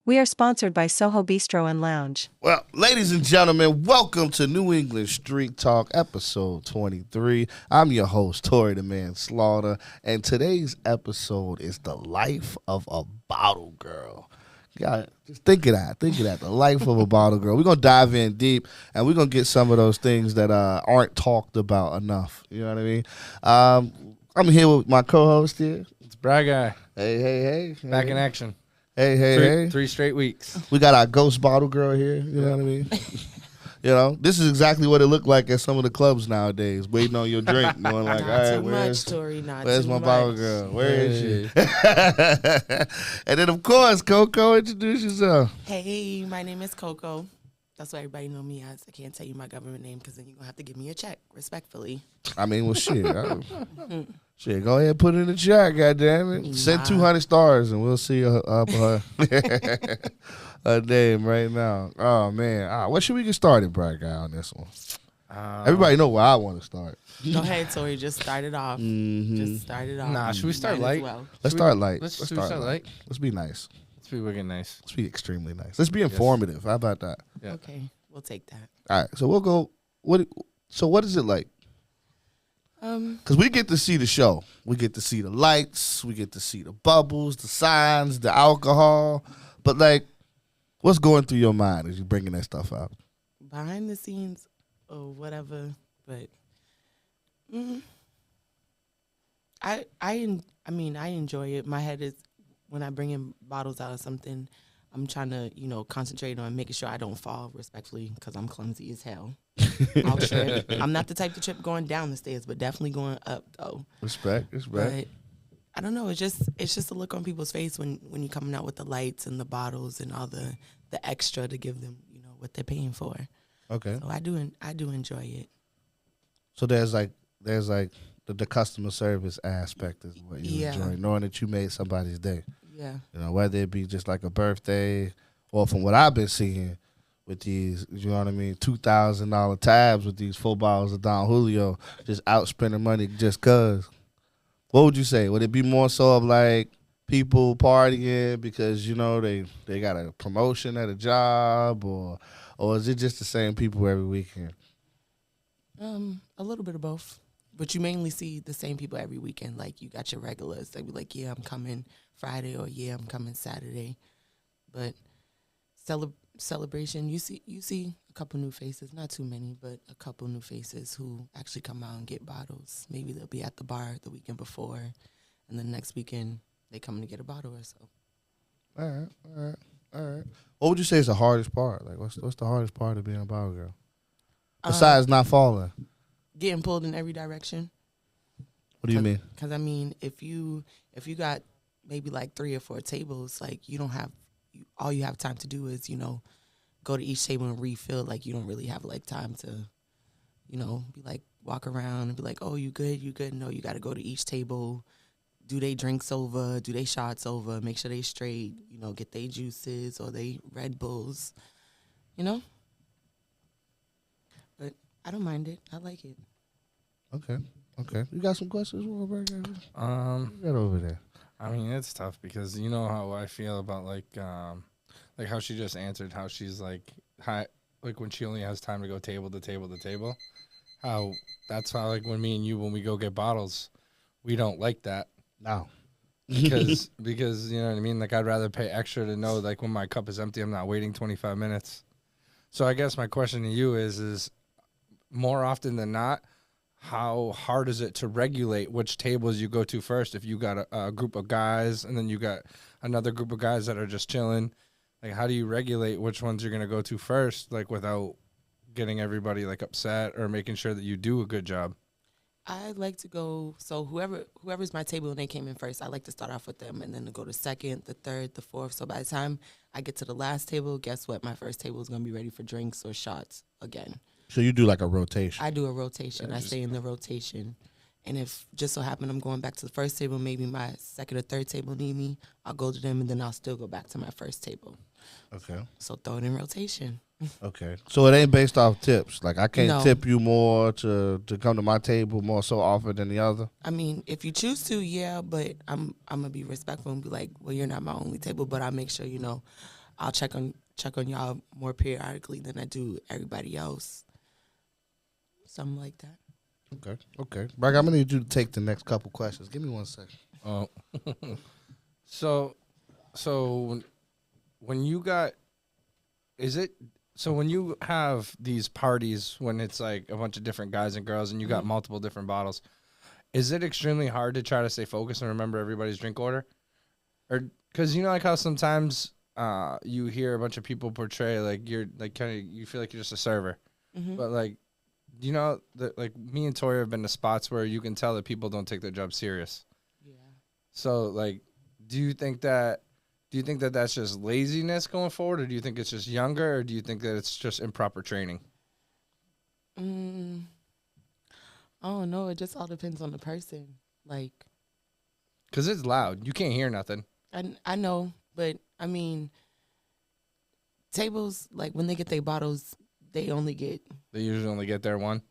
We are sponsored by Soho Bistro and Lounge. Well, ladies and gentlemen, welcome to New England Street Talk, episode 23. I'm your host, Tori the Man Slaughter, and today's episode is the life of a bottle girl. Yeah, just think of that. Think of that. The life of a bottle girl. We're going to dive in deep, and we're going to get some of those things that aren't talked about enough. You know what I mean? I'm here with my co-host here. It's Brad Guy. Hey. Back in action. Hey. Three straight weeks. We got our ghost bottle girl here. You know what I mean? You know, this is exactly what it looked like at some of the clubs nowadays, waiting on your drink, going like, all right, where's my bottle girl? Where is she? And then, of course, Coco, introduce yourself. Hey, my name is Coco. That's what everybody know me as. I can't tell you my government name because then you're going to have to give me a check, respectfully. I mean, well, shit. Shit, go ahead and put it in the chat, goddammit. Nah. Send 200 stars and we'll see her name right now. Oh, man. What should we get started, Bright Guy, on this one? Everybody know where I want to start. Go ahead, Tori. Just start it off. Mm-hmm. Just start it off. Nah, should we start light? Well. Let's start light. Let's start light. Let's be nice. Let's be wicked nice. Let's be extremely nice. Let's be informative. How about that? Yeah. Okay, we'll take that. All right, so we'll go. What is it like? Because we get to see the show. We get to see the lights. We get to see the bubbles, the signs, the alcohol. But, like, what's going through your mind as you're bringing that stuff out? Behind the scenes or whatever, but I enjoy it. My head is, when I bring in bottles out of something, I'm trying to, concentrate on making sure I don't fall, respectfully, because I'm clumsy as hell. I'll trip. I'm not the type to trip going down the stairs, but definitely going up, though. Respect. But I don't know. It's just a look on people's face when you're coming out with the lights and the bottles and all the extra to give them, what they're paying for. Okay. So I do enjoy it. So there's like the customer service aspect is what you enjoy, knowing that you made somebody's day. Yeah. Whether it be just like a birthday or from what I've been seeing with these, you know what I mean, $2,000 tabs with these 4 bottles of Don Julio, just out spending money just cause. What would you say? Would it be more so of like people partying because, they got a promotion at a job or is it just the same people every weekend? A little bit of both. But you mainly see the same people every weekend. Like, you got your regulars. They be like, yeah, I'm coming Friday, or yeah, I'm coming Saturday. But celebration, you see a couple new faces. Not too many, but a couple new faces who actually come out and get bottles. Maybe they'll be at the bar the weekend before, and then next weekend they come to get a bottle or so. All right. What would you say is the hardest part? Like, what's the hardest part of being a bottle girl? Besides not falling. Getting pulled in every direction. What do you mean? Because I mean, if you got maybe like 3 or 4 tables, like you don't have, all you have time to do is go to each table and refill. Like, you don't really have like time to, be like walk around and be like, oh, you good? No, you got to go to each table. Do they drinks over? Do they shots over? Make sure they straight. Get they juices or they Red Bulls. But I don't mind it. I like it. Okay. You got some questions? What you got over there? I mean, it's tough because you know how I feel about like how she just answered, how she's like when she only has time to go table to table to table. How that's how like when me and you, when we go get bottles, we don't like that. No. because you know what I mean? Like, I'd rather pay extra to know like when my cup is empty, I'm not waiting 25 minutes. So I guess my question to you is more often than not, how hard is it to regulate which tables you go to first if you got a group of guys and then you got another group of guys that are just chilling? Like, how do you regulate which ones you're going to go to first, like, without getting everybody, like, upset or making sure that you do a good job? I like to go, so whoever's my table and they came in first, I like to start off with them and then to go to second, the third, the fourth. So by the time I get to the last table, guess what? My first table is going to be ready for drinks or shots again. So you do like a rotation? I do a rotation. I stay in the rotation. And if just so happen I'm going back to the first table, maybe my second or third table need me, I'll go to them and then I'll still go back to my first table. Okay. So throw it in rotation. Okay. So it ain't based off tips. Like, I can't No. tip you more to come to my table more so often than the other. I mean, if you choose to, yeah, but I'm gonna be respectful and be like, well, you're not my only table, but I make sure, I'll check on y'all more periodically than I do everybody else. Something like that. Okay. Bragg, I'm gonna need you to take the next couple questions. Give me 1 second. Oh, so when you got, is it so when you have these parties when it's like a bunch of different guys and girls and you got multiple different bottles, is it extremely hard to try to stay focused and remember everybody's drink order, or because you know like how sometimes you hear a bunch of people portray like you're like kind of you feel like you're just a server, but like. You know, like me and Tori have been to spots where you can tell that people don't take their job serious. Yeah. So, like, do you think that that's just laziness going forward, or do you think it's just younger, or do you think that it's just improper training? I don't know. It just all depends on the person. Like, Because it's loud. You can't hear nothing. I know, but I mean, tables, like when they get their bottles, they usually only get their one.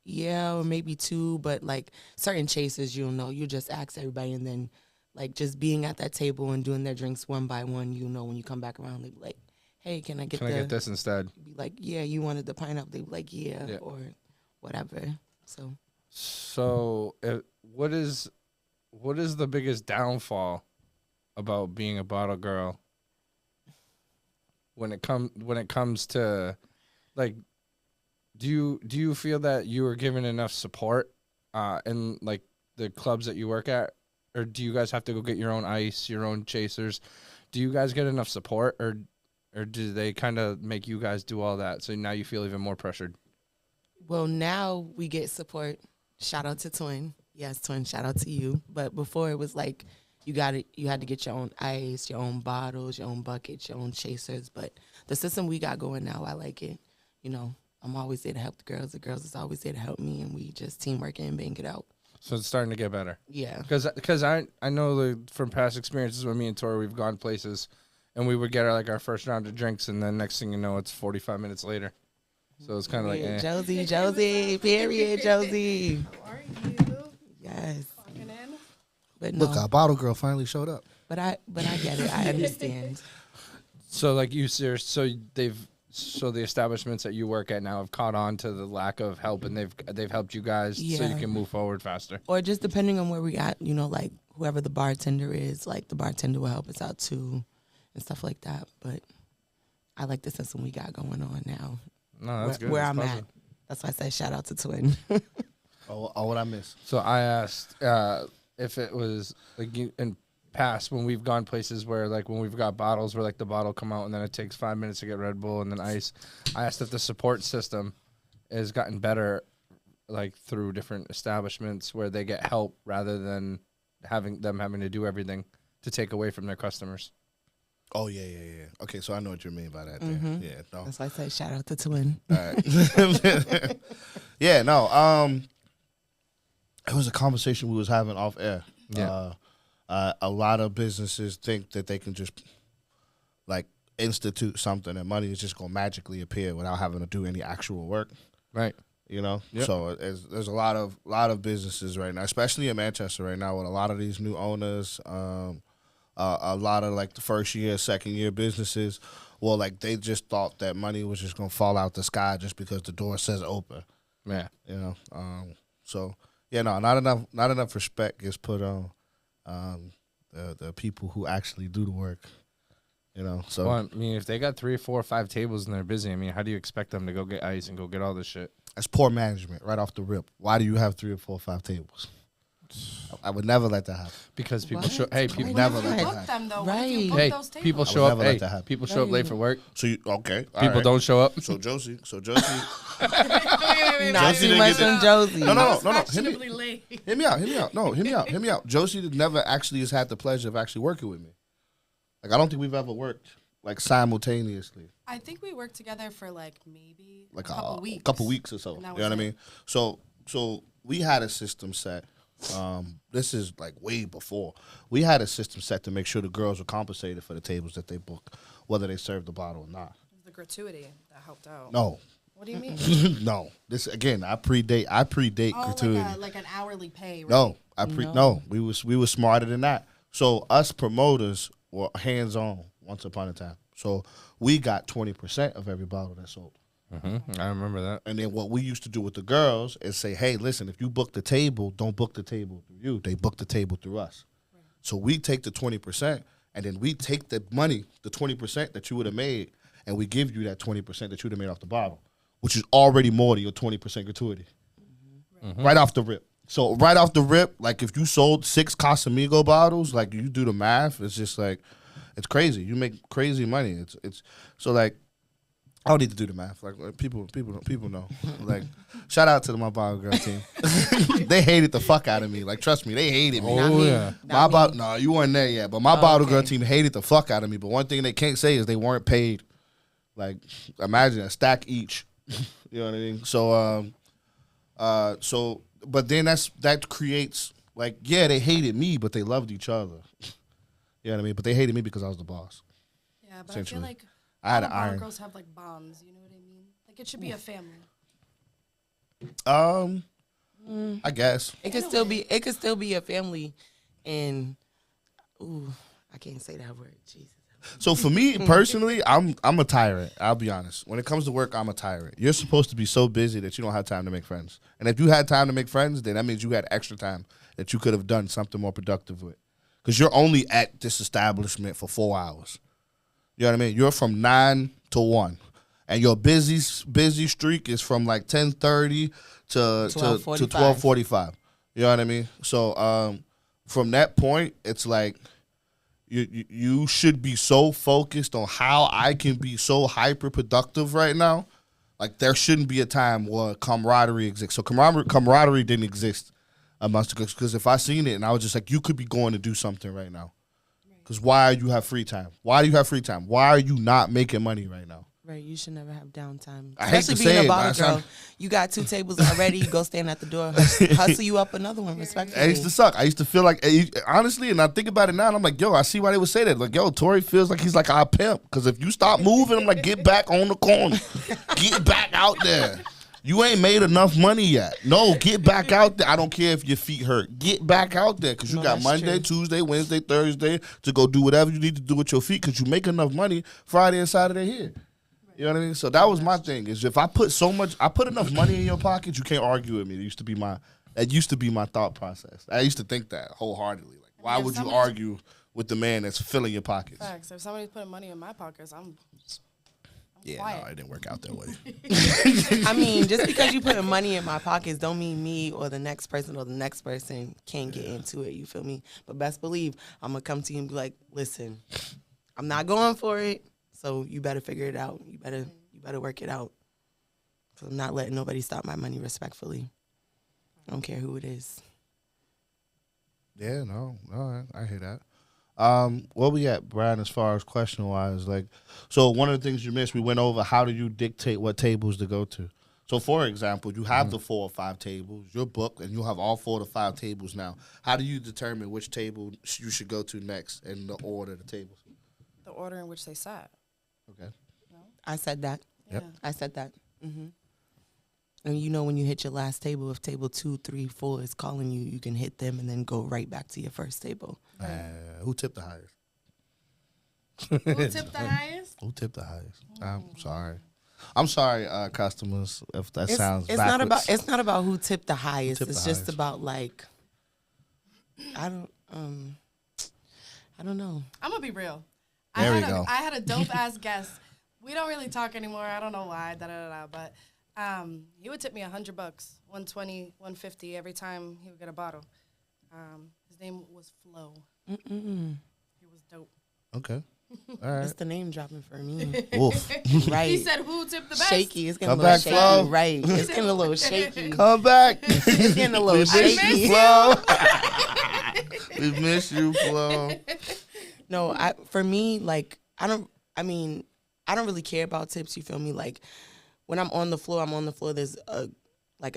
yeah, or maybe two, but like certain chasers, you'll know, you just ask everybody, and then like just being at that table and doing their drinks one by one, you know, when you come back around, they be like, hey, can I get this instead? Be like, yeah, you wanted the pineapple. They be like, yeah, or whatever. So what is the biggest downfall about being a bottle girl when it comes to like, do you feel that you are given enough support in like the clubs that you work at, or do you guys have to go get your own ice, your own chasers? Do you guys get enough support, or do they kind of make you guys do all that, so now you feel even more pressured? Well, now we get support. Shout out to Twin. Yes, Twin, shout out to you. But before it was like you had to get your own ice, your own bottles, your own buckets, your own chasers. But the system we got going now, I like it. You know, I'm always there to help the girls. The girls is always there to help me, and we just teamwork and bang it out. So it's starting to get better. Yeah. Because I know from past experiences with me and Tori, we've gone places, and we would get our first round of drinks, and then next thing you know, it's 45 minutes later. So it's kind of like, eh. Josie, period, Josie. How are you? Yes. Walking in. But no, Look, our bottle girl finally showed up. but I get it. I understand. So like so the establishments that you work at now have caught on to the lack of help, and they've helped you guys so you Yeah. can move forward faster. Or just depending on where we at, you know, like whoever the bartender is, like the bartender will help us out too and stuff like that. But I like the system we got going on now. No, that's good. Where That's I'm positive. at. That's why I say shout out to Twin. Oh, what I missed? So I asked if it was like in past when we've gone places where like when we've got bottles where like the bottle come out and then it takes 5 minutes to get Red Bull and then ice. I asked if the support system has gotten better like through different establishments where they get help rather than having to do everything to take away from their customers. Oh yeah. Okay, so I know what you mean by that. There. Yeah, no. That's why I say shout out to Twin. All right. Yeah, no. It was a conversation we was having off air. Yeah. A lot of businesses think that they can just like institute something and money is just gonna magically appear without having to do any actual work. Right. You know, Yep. so there's a lot of businesses right now, especially in Manchester right now, with a lot of these new owners. A lot of like the first year, second year businesses. Well, like they just thought that money was just gonna fall out the sky just because the door says open. Yeah. You know, so yeah, no, not enough respect gets put on the people who actually do the work. You know, so Well, I mean, if they got 3 or 4 or 5 tables and they're busy, I mean, how do you expect them to go get ice and go get all this shit? that's poor management right off the rip. Why do you have 3 or 4 or 5 tables? I would never let that happen. Because people What? show, hey, Why people, never What if let you that book happen. them though? What if you Right. book hey, those tables? people I would show up. never let Hey, that happen. people show up late for work. So you okay? all People right. don't show up. So Josie, Not Josie too didn't much get on that. Josie. No. Hear Fashionably me, late. hear me out. No, hear me out. Josie never actually has had the pleasure of actually working with me. Like I don't think we've ever worked like simultaneously, I think we worked together for like maybe like a couple weeks. couple weeks or so. You And know that what I was mean? So we had a system set. This is like way before. We had a system set to make sure the girls were compensated for the tables that they book, whether they served the bottle or not. The gratuity that helped out. No, What do you mean? no. This again, I predate Oh, gratuity. like an hourly pay. Right? No, No. we were smarter than that. So us promoters were hands on once upon a time. So we got 20% of every bottle that's sold. I remember that. And then what we used to do with the girls is say, hey, listen, if you book the table, don't book the table through you. They book the table through us. So we take the 20%, and then we take the money, the 20% that you would have made, and we give you that 20% that you would have made off the bottle, which is already more than your 20% gratuity. Right off the rip. So right off the rip, like if you sold 6 Casamigo bottles, like you do the math, it's just like, it's crazy. You make crazy money. It's so like, I don't need to do the math. Like people know. Like, shout out to my bottle girl team. They hated the fuck out of me. Like, trust me, they hated me. Oh, yeah. My bottle, no, you weren't there yet. But my bottle girl team hated the fuck out of me. But one thing they can't say is they weren't paid. Like, imagine a stack each. You know what I mean? So, but then that creates like, yeah, they hated me, but they loved each other. You know what I mean? But they hated me because I was the boss. Yeah, but I feel Essentially. like I had all an bottle iron. girls have like bonds. You know what I mean? Like it should be a family. I guess. It could still be a family, and I can't say that word. Jesus. So for me personally, I'm a tyrant. I'll be honest. When it comes to work, I'm a tyrant. You're supposed to be so busy that you don't have time to make friends. And if you had time to make friends, then that means you had extra time that you could have done something more productive with. Because you're only at this establishment for 4 hours. You know what I mean? You're from 9 to 1. And your busy streak is from like 10:30 to 12:45. You know what I mean? So from that point, it's like you should be so focused on how I can be so hyper productive right now. Like there shouldn't be a time where camaraderie exists. So camaraderie didn't exist amongst because if I seen it and I was just like, you could be going to do something right now. Because why do you have free time? Why do you have free time? Why are you not making money right now? Right, you should never have downtime. I hate to Especially say being it, a bottle but I girl. You got 2 tables already. You go stand at the door, hustle you up another one, respectfully. It used to suck. I used to feel like, honestly, and I think about it now, and I'm like, yo, I see why they would say that. Like, yo, Tory feels like he's like our pimp. Because if you stop moving, I'm like, get back on the corner. Get back out there. You ain't made enough money yet. No, get back out there. I don't care if your feet hurt. Get back out there because you got that's Monday, true. Tuesday, Wednesday, Thursday to go do whatever you need to do with your feet because you make enough money Friday and Saturday here. You know what I mean? So that was my thing. Is if I put enough money in your pocket, you can't argue with me. It used to be my thought process. I used to think that wholeheartedly. Like, why if would you somebody's- argue with the man that's filling your pockets? Facts. If somebody's putting money in my pockets, I'm Yeah, quiet. no, it didn't work out that way. I mean, just because you putting money in my pockets don't mean me or the next person can't get into it. You feel me? But best believe I'm gonna come to you and be like, listen, I'm not going for it, so you better figure it out. You better work it out. Cause I'm not letting nobody stop my money respectfully. I don't care who it is. Yeah, no, I hear that. Where we at, Brian, as far as question-wise? Like, so one of the things you missed, we went over how do you dictate what tables to go to. So, for example, you have the 4 or 5 tables, your book, and you have all 4 to 5 tables now. How do you determine which table you should go to next and the order of the tables? the order in which they sat. Okay. I said that. Yep. Yeah. I said that. And you know when you hit your last table, if table 2, 3, 4 is calling you, you can hit them and then go right back to your first table. Who tipped the highest? Who tipped the highest? Who tipped the highest? I'm sorry, customers, if that sounds It's backwards. not about who tipped the highest. tipped It's the just highest? about like I don't know. I'm gonna be real. There we go. I had a dope ass guest. We don't really talk anymore. I don't know why. But he would tip me $100, 120, 150 every time he would get a bottle. His name was Flo. He was dope. Okay. All right. It's the name dropping for me. Oof. Right. He said, "Who tipped the best?" Shaky. It's getting Come a little back, shaky. Flo. Right. It's getting a little shaky. Come back. It's getting a little We miss shaky. you, Flo. We miss you, Flo. No, for me, like I don't really care about tips. You feel me? Like when I'm on the floor, There's a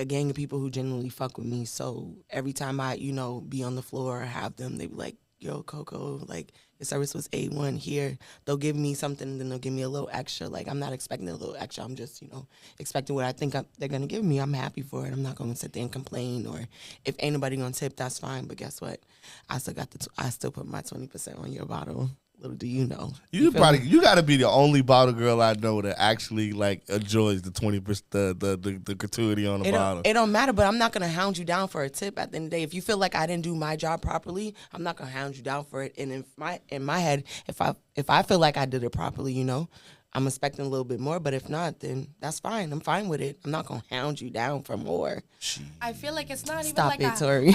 gang of people who genuinely fuck with me. So every time I, be on the floor or have them, they be like, "Yo, Coco, like your service was A1 here." They'll give me something, then they'll give me a little extra. Like I'm not expecting a little extra. I'm just, expecting what I think they're gonna give me. I'm happy for it. I'm not gonna sit there and complain. Or if ain't nobody gonna tip, that's fine. But guess what? I still put my 20% on your bottle. Little do you know. You feel probably me? you got to be the only bottle girl I know that actually like enjoys the 20% the gratuity on the bottle. It don't matter, but I'm not gonna hound you down for a tip at the end of the day. If you feel like I didn't do my job properly, I'm not gonna hound you down for it. And in my head, if I feel like I did it properly, you know, I'm expecting a little bit more. But if not, then that's fine. I'm fine with it. I'm not gonna hound you down for more. I feel like it's not even Stop like it, Tori.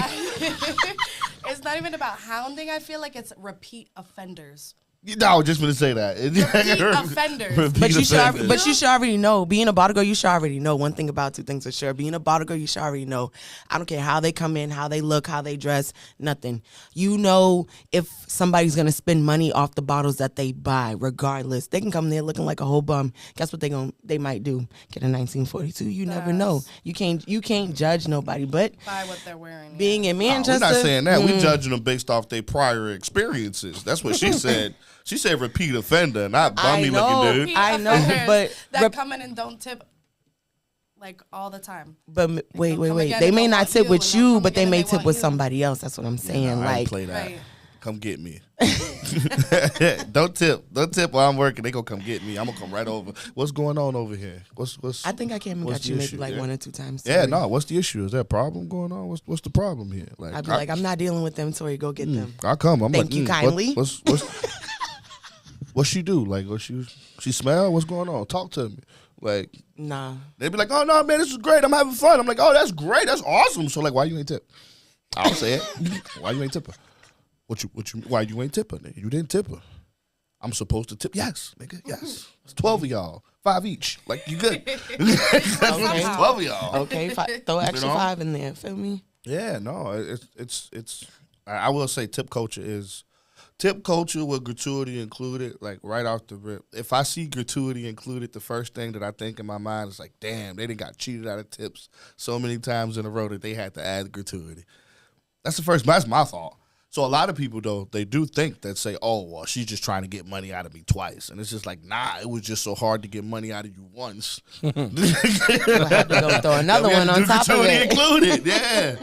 it's not even about hounding. I feel like it's repeat offenders. No, I was just going to say that. Repeat offenders. Repeat But you should, offenders. but you should already know. Being a bottle girl, you should already know one thing about two things for sure. Being a bottle girl, you should already know. I don't care how they come in, how they look, how they dress, nothing. You know if somebody's gonna spend money off the bottles that they buy, regardless. They can come there looking like a whole bum. Guess what they might do? Get a 1942. You never know. You can't judge nobody. But By what they're wearing. being in No, Manchester, we're not saying that. We're judging them based off their prior experiences. That's what she said. She said repeat offender, not bummy know. looking dude. Repeat I know, offenders but that come in and don't tip like all the time. But wait. come again They and may don't not want tip you, with and they'll you, come but they again and may they tip want with you. somebody else. That's what I'm saying. I ain't Like, play that. Right. Come get me. Don't tip while I'm working. They gonna come get me. I'm gonna come right over. What's going on over here? What's I think I came and what's got the you maybe issue? like Yeah. 1 or 2 times. Yeah, Tori. no. What's the issue? Is there a problem going on? What's the problem here? Like, I'd be like, I'm not dealing with them, Tori. Go get them. I come. I'm Thank like, you what- kindly. What she do? Like, what she smell? What's going on? Talk to me. Like, Nah. they be like, oh no, man, this is great. I'm having fun. I'm like, oh, that's great. That's awesome. So like, why you ain't tip? I'll say it. Why you ain't tip her? Why you ain't tip her? Nigga? You didn't tip her. I'm supposed to tip. Yes, nigga. Yes. It's 12 of y'all. 5 each. Like, you good. It's 12 of y'all. Okay, throw an extra know? 5 in there. Feel me? Yeah, no, it's. I will say tip culture with gratuity included. Like right off the rip, if I see gratuity included, the first thing that I think in my mind is like, damn, they done got cheated out of tips so many times in a row that they had to add gratuity. That's my thought. So a lot of people though, they do think that say, oh well, she's just trying to get money out of me twice, and it's just like, nah, it was just so hard to get money out of you once. We'll have to go throw another We had one to on do top of gratuity it. included. Yeah,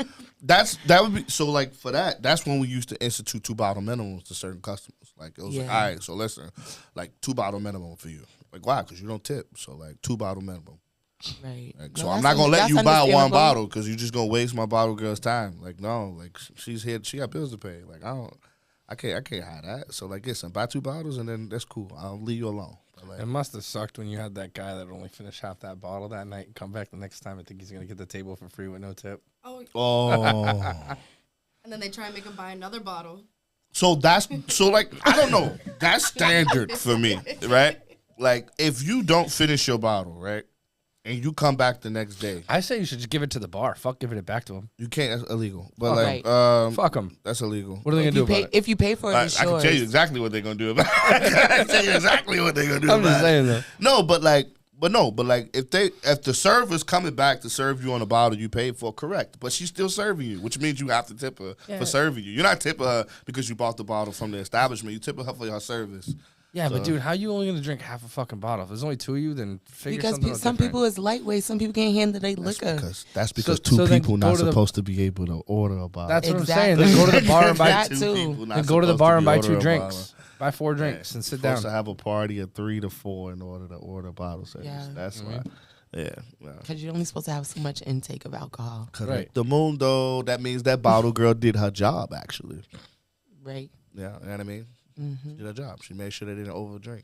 that would be so. Like for that, that's when we used to institute 2 bottle minimums to certain customers. Like it was like, Yeah. all right, so listen, like 2 bottle minimum for you. Like why? Because you don't tip. So like 2 bottle minimum. Right. Like, No, so I'm that's not gonna let that's you buy one understandable. bottle because you're just gonna waste my bottle girl's time. Like no, like she's here, she got bills to pay. Like I can't have that. So like listen, buy 2 bottles and then that's cool. I'll leave you alone. But, like, It must have sucked when you had that guy that only finished half that bottle that night and come back the next time and think he's gonna get the table for free with no tip. Oh, oh. and then they try and make him buy another bottle. So like I don't know. That's standard for me, right? Like if you don't finish your bottle, right, and you come back the next day, I say you should just give it to the bar. Fuck giving it back to him. you can't. That's illegal. But Oh, like, Fuck him. that's illegal. What are they If gonna you do pay, about it? if you pay for it, I it's can tell you yours. exactly what they're gonna do about it. I can tell you exactly what they're gonna do. I'm about just it. saying though. No, but like if the server's coming back to serve you on a bottle you paid for, correct. But she's still serving you, which means you have to tip her for serving you. You're not tipping her because you bought the bottle from the establishment. You tipping her for her service. Yeah, but dude, how you only gonna drink half a fucking bottle? If there's only 2 of you, then figure Because something out some different. people is lightweight. Some people can't handle their liquor. That's because So- so then people go not to the- supposed to be able to order a bottle. That's what I'm Exactly. saying. Then go to the bar and buy. That Two too. people not Then go to the supposed bar and be buy ordering 2 a drinks. bottle. Buy 4 drinks and sit supposed down. to have a party of 3 to 4 in order to order a bottle service. Yeah. That's why. Yeah. Because you're only supposed to have so much intake of alcohol. Right. The moon though, that means that bottle girl did her job actually. Right. Yeah, you know what I mean? Mm-hmm. She did her job. She made sure they didn't overdrink.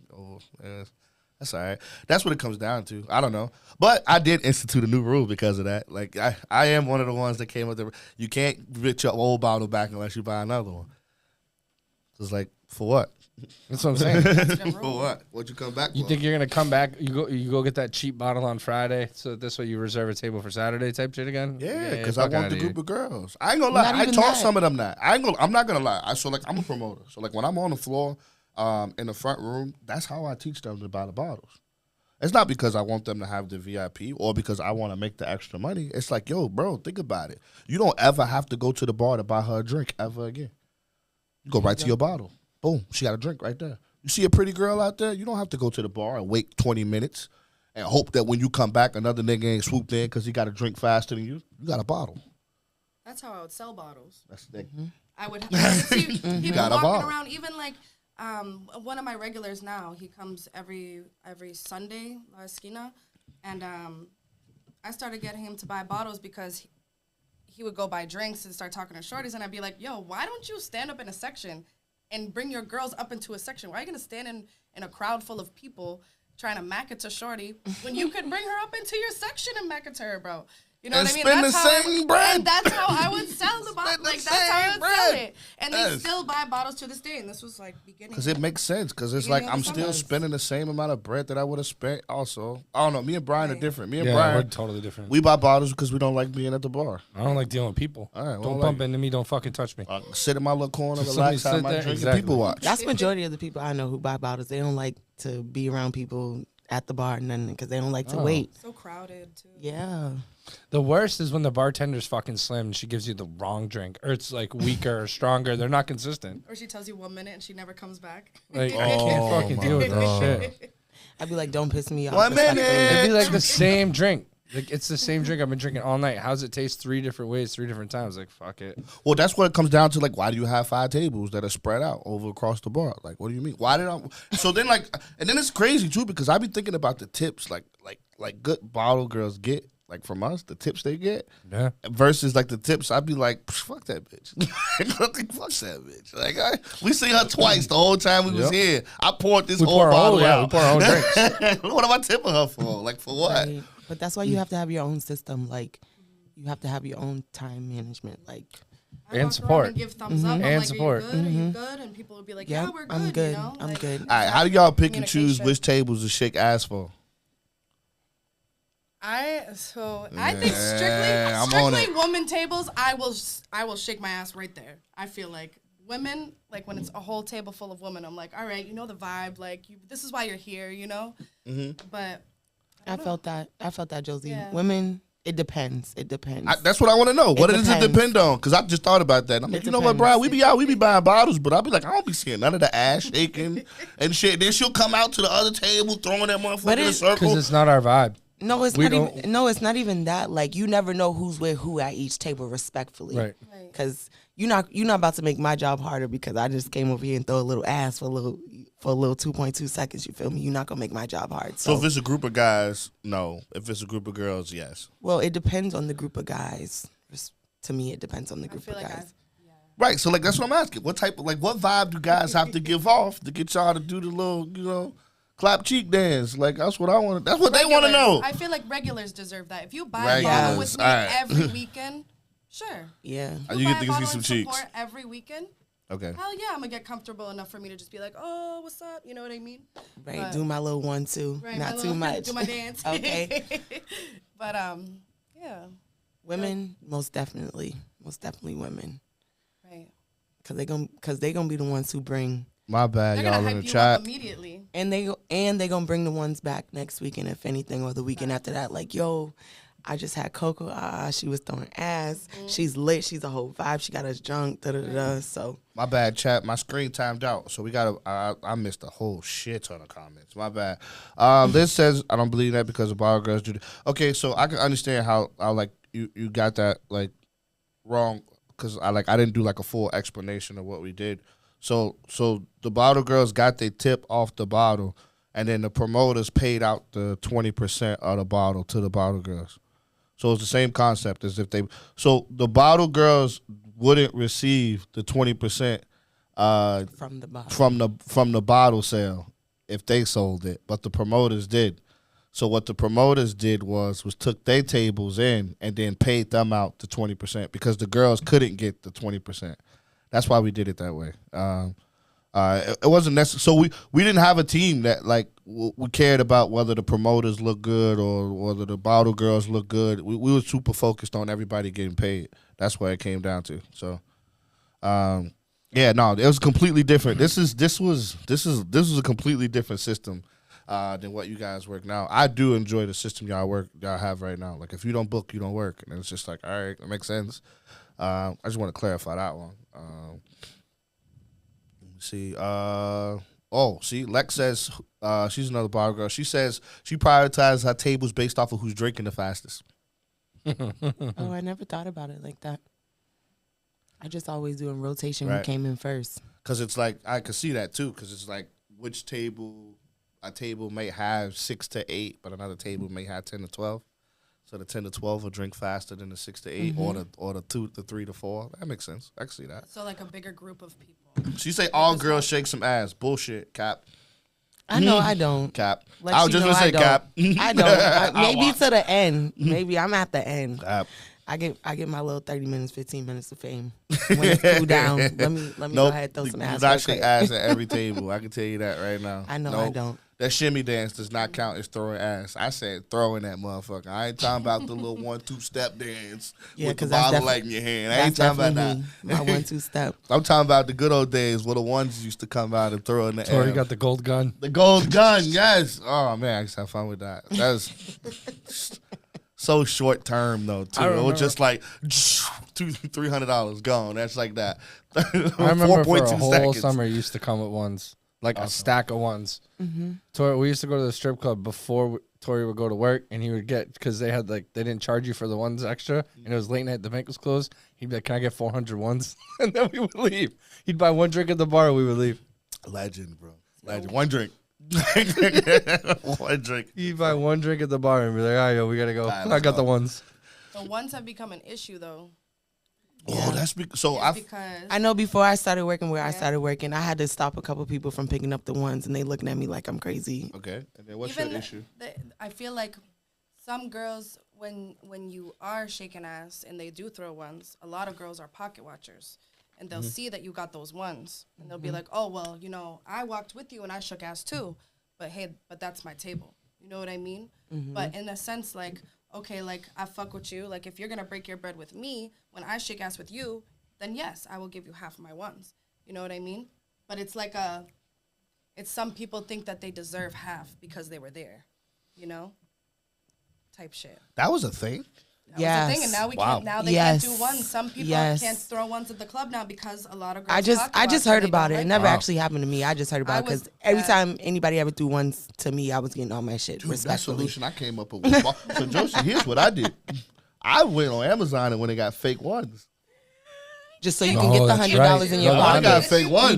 That's all right. That's what it comes down to. I don't know. But I did institute a new rule because of that. Like I am one of the ones that came up with you can't get your old bottle back unless you buy another one. It's like, for what? That's what I'm saying. For what? What you come back You for? think you're gonna come back? You go get that cheap bottle on Friday, so this way you reserve a table for Saturday type shit again. Yeah, because I fuck want outta the here. group of girls. I ain't gonna lie. Not I even taught that. some of them that. I'm not gonna lie. I'm a promoter. So like when I'm on the floor, in the front room, that's how I teach them to buy the bottles. It's not because I want them to have the VIP or because I want to make the extra money. It's like, yo, bro, think about it. You don't ever have to go to the bar to buy her a drink ever again. You go right to your bottle. Boom, she got a drink right there. You see a pretty girl out there, you don't have to go to the bar and wait 20 minutes and hope that when you come back, another nigga ain't swooped in because he got a drink faster than you. You got a bottle. That's how I would sell bottles. That's the I would have people Got a walking bottle. around, even like One of my regulars now, he comes every Sunday, La Esquina, and I started getting him to buy bottles because he would go buy drinks and start talking to shorties, and I'd be like, yo, why don't you stand up in a section and bring your girls up into a section? Why are you going to stand in a crowd full of people trying to mack it to shorty when you could bring her up into your section and mack it to her, bro? You know And what I mean? spend That's the how same bread. And that's how I would sell the bottle. Spend the Like, that's how I same would sell bread. it. And Yes. they still buy bottles to this day, and this was like beginning. Because it makes sense. Because it's like Beginning of I'm the still summers. spending the same amount of bread that I would have spent. Also, I don't know. Me and Brian are Right. different. Me and Yeah, we're Brian, totally different. we buy bottles because we don't like being at the bar. I don't like dealing with people. All right, well, Don't like- bump into me. Don't fucking touch me. Sit in my little corner, Just relax, somebody have sit my there. drink, Exactly. and people watch. That's majority of the people I know who buy bottles. They don't like to be around people at the bar and nothing because they don't like to Oh. wait. so crowded, too. Yeah. The worst is when the bartender's fucking slim and she gives you the wrong drink, or it's like weaker or stronger. They're not consistent. Or she tells you 1 minute and she never comes back. Like I can't fucking my deal with that God. shit. I'd be like, don't piss me off. 1 minute. It'd be like the same drink. Like it's the same drink I've been drinking all night. How's it taste 3 different ways, 3 different times? Like fuck it. Well, that's what it comes down to. Like, why do you have 5 tables that are spread out over across the bar? Like, what do you mean? Why did I? So then, like, and then it's crazy too because I be thinking about the tips, like good bottle girls get, like from us, the tips they get Yeah. versus like the tips. I'd be like, fuck that bitch. fuck that bitch. Like, we seen her twice the whole time we was Yep. here. I poured this We whole pour our bottle own, yeah, out. we pour our own drinks. What am I tipping her for? Like, for what? Right. But that's why you have to have your own system. Like, you have to have your own time management. Like, I And walk support. around and give thumbs up. I'm And like, support. Are you good? And people would be like, yeah, yeah, we're good. I'm good. You know? I'm Like, good. All right, how do y'all pick and choose Communication. which tables to shake ass for? I think Yeah, I'm on strictly it. woman tables. I will shake my ass right there. I feel like women, like when it's a whole table full of women, I'm like, all right, you know the vibe. Like this is why you're here, you know. Mm-hmm. But I felt that, Josie. Yeah. Women, it depends. It depends. That's what I want to know. What does it depends. depend on? Because I just thought about that. I'm like, It you know what, depends. Brian? We be buying bottles, but I'll be like, I don't be seeing none of the ass shaking and shit. Then she'll come out to the other table, throwing that motherfucker But in a it's- circle. Because it's not our vibe. No, it's We not don't- even. No, it's not even that. Like, you never know who's with who at each table, respectfully. Right. Because you're not about to make my job harder because I just came over here and throw a little ass for a little 2.2 seconds. You feel me? You're not gonna make my job hard. So if it's a group of guys, no. If it's a group of girls, yes. Well, it depends on the group of guys. To me, it depends on the I group feel of like guys. Right. So like that's what I'm asking. What type of what vibe do guys have to give off to get y'all to do the little clap cheek dance? Like that's what I want. That's what they want to know. I feel like regulars deserve that. If you buy a bottle Regulars, with me alright. every weekend, sure. Yeah. You buy get a to see bottle some and cheeks. support every weekend. Okay. Hell yeah, I'm gonna get comfortable enough for me to just be like, oh, what's up? You know what I mean? Right. But- Do my little 1-2. Right, Not my too little- much. Do my dance. Okay. But yeah, Women, most definitely women, right. because they gonna be the ones who bring, My bad, They're y'all gonna in hype the you chat. up immediately. and they gonna bring the ones back next weekend, if anything, or the weekend after that. Like, yo, I just had Coco. She was throwing ass. She's lit. She's a whole vibe. She got us drunk. Da da da. da. So My bad, chat. My screen timed out, so we gotta. I missed a whole shit ton of comments. My bad. Liz says I don't believe that because the bar girls do. Okay, so I can understand how like you got that like wrong because I didn't do like a full explanation of what we did. So the bottle girls got their tip off the bottle, and then the promoters paid out the 20% of the bottle to the bottle girls. So it's the same concept as if they. So the bottle girls wouldn't receive the 20% from the bottom. from the bottle sale if they sold it, but the promoters did. So what the promoters did was took their tables in and then paid them out the 20% because the girls couldn't get the 20%. That's why we did it that way. It wasn't necessary. So we didn't have a team that like we cared about whether the promoters look good or whether the bottle girls look good. We were super focused on everybody getting paid. That's what it came down to. So, yeah, no, it was completely different. This was a completely different system than what you guys work now. I do enjoy the system y'all have right now. Like if you don't book, you don't work, and it's just like, all right, that makes sense. I just want to clarify that one. See, see, Lex says she's another bar girl. She says she prioritizes her tables based off of who's drinking the fastest. Oh, I never thought about it like that. I just always do in rotation Right. who came in first. Because it's like, I could see that too, because it's like, which table, a table may have 6 to 8, but another table may have 10 to 12. So the 10 to 12 will drink faster than the 6 to 8 or the 3 to 4. That makes sense. I can see that. So like a bigger group of people. She say all girls shake some ass. Bullshit, Cap. I know I don't. Cap. Let I was you just know gonna say don't. Cap. I don't. Maybe to the end. Maybe I'm at the end. Cap. I get my little 30 minutes, 15 minutes of fame. When it's cool down, let me go Nope. ahead and throw some You ass. not real shake quick. ass at every table. I can tell you that right now. I know Nope. I don't. That shimmy dance does not count as throwing ass. I said throwing that motherfucker. I ain't talking about the little 1-2 step dance Yeah, with the 'cause that's bottle defi- light in your hand. I That's ain't talking about definitely that. me. My 1-2 step. I'm talking about the good old days where the ones used to come out and throw in the Tori air. got the gold gun. The gold gun, yes. Oh man, I used to have fun with that. That's so short term though too. I It remember- was just like $300 gone. That's like that. I remember for a 4.2 whole seconds. summer, you used to come with ones, like a stack of ones. Tori, we used to go to the strip club before Tori would go to work, and he would get, because they had they didn't charge you for the ones extra, and it was late night, the bank was closed. He'd be like, "Can I get 400 ones?" And then we would leave. He'd buy one drink at the bar, and we would leave. Legend, bro. Legend. One drink. One drink. He'd buy one drink at the bar and be like, "All right, yo, we gotta go. All right, I let's got go." the ones." The ones have become an issue though. Oh, that's so. It's I because I know before I started working where I started working, I had to stop a couple people from picking up the ones, and they looking at me like I'm crazy. okay. And then what's even your issue? I feel like some girls, when you are shaking ass and they do throw ones, a lot of girls are pocket watchers, and they'll see that you got those ones, and they'll be like, "Oh well, I walked with you and I shook ass too, but but that's my table." You know what I mean? But in a sense, like, okay, like I fuck with you. Like if you're gonna break your bread with me, when I shake ass with you, then yes, I will give you half of my ones. You know what I mean? But it's like it's some people think that they deserve half because they were there, type shit. That was a thing. That was the thing, and now we can't. Now they Yes. can't do ones. Some people Yes. can't throw ones at the club now because a lot of girls. I just pocket watch and heard they about don't it. It like never that. actually happened to me. I just heard about it was- because every time anybody ever threw ones to me, I was getting all my shit Dude, that respectfully. solution I came up with. Was so Josie, here's what I did. I went on Amazon and when they got fake ones. Just so you can Oh, get the that's $100 in right. your No, I pocket. got fake ones. He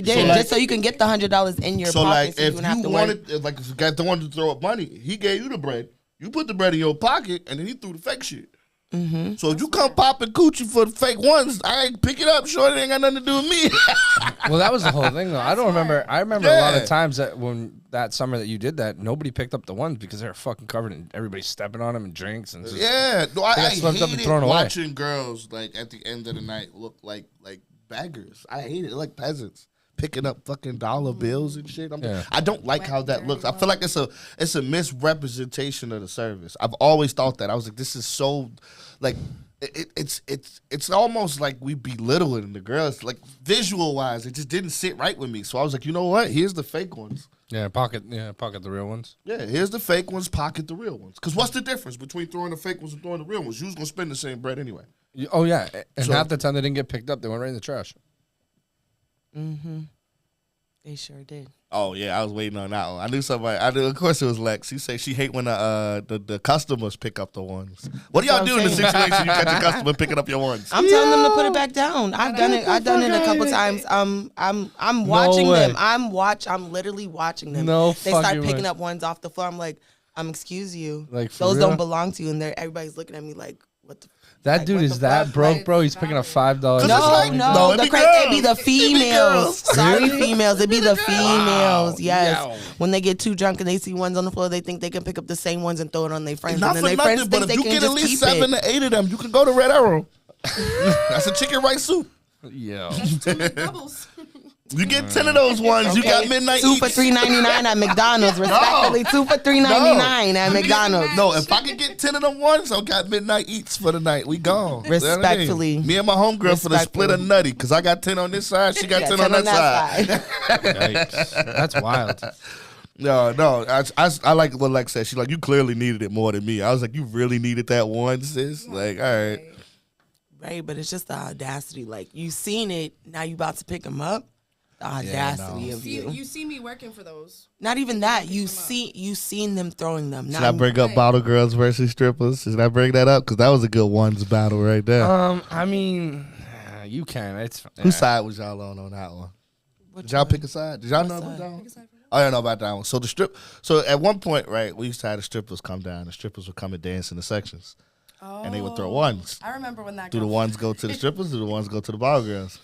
did. So, like- just so you can get the $100 in your So pocket. like, so you if don't have you to worry. wanted, like, if you got the one to throw up money, he gave you the bread. You put the bread in your pocket, and then he threw the fake shit. Mm-hmm. So if you come popping coochie for the fake ones, I ain't pick it up. Sure, it ain't got nothing to do with me. Well, that was the whole thing, though. I don't remember. I remember a lot Yeah. of times that when that summer that you did that, nobody picked up the ones because they were fucking covered and everybody stepping on them and drinks and just, Yeah, no, I They got swept up and hated thrown away. watching girls like at the end of the night look like beggars. I hate it, like peasants picking up fucking dollar bills and shit. Yeah. I don't like how that looks. I feel like it's a misrepresentation of the service. I've always thought that. I was like, this is so like. It's almost like we belittling the girls, like visual wise. It just didn't sit right with me. So I was like, you know what? Here's the fake ones. pocket the real ones. Yeah, here's the fake ones, pocket the real ones. Because what's the difference between throwing the fake ones and throwing the real ones? You was going to spend the same bread anyway. Oh yeah, and So- half the time they didn't get picked up. They went right in the trash. Mm-hmm. They sure did. Oh, yeah, I was waiting on that one. I knew somebody. I knew, of course, it was Lex. She said she hate when the customers pick up the ones. What do y'all That's do what in I'm the saying. situation you catch a customer picking up your ones? I'm telling them to put it back down. I've done it. I've done it a couple times. I'm watching way. them. I'm literally watching them. No They start fucking picking way. up ones off the floor. I'm like, excuse you. Like, for those real? don't belong to you. And everybody's looking at me like, what the. That Like, dude what is the that fuck? broke, Like, bro. He's picking up $5. Cause it's No, like- no, no, it the be it be the girls. It be females. girls. Sorry, females. It be the females. Yes. Wow. When they get too drunk and they see ones on the floor, they think they can pick up the same ones and throw it on their friends. Not and for then their friends nothing, but think if they you can get at just least keep 7 it. to 8 of them, you can go to Red Arrow. That's a chicken rice soup. Yo. Doubles. You get 10 of those ones. You got Okay, midnight 2 for eats. $3.99 at McDonald's. Respectfully, 2 for $3.99 at McDonald's. No, if I could get 10 of them ones, I got midnight eats for the night. We gone. You know what I mean? Respectfully. Me and my homegirl for the split a Respectfully. nutty because I got 10 on this side, she got Yeah, 10 on that side. Yikes. That's wild. No, I like what Lex said. She's like, you clearly needed it more than me. I was like, you really needed that one, sis? Like, all right. Right, but it's just the audacity. Like, you seen it, now you about to pick them up. The audacity no. of See, you. you see me working for those. Not even that. You seen them throwing them. Should I bring up bottle girls versus strippers? Should I bring that up? Because that was a good ones battle right there. I mean, you can. It's Whose side was y'all on that one? Did y'all pick a side? Did y'all know about that one? Oh, I don't know about that one. So at one point, right, we used to have the strippers come down. The strippers would come and dance in the sections. Oh, And they would throw ones. I remember when that. Do the ones go to the strippers? Do the ones go to the ball girls?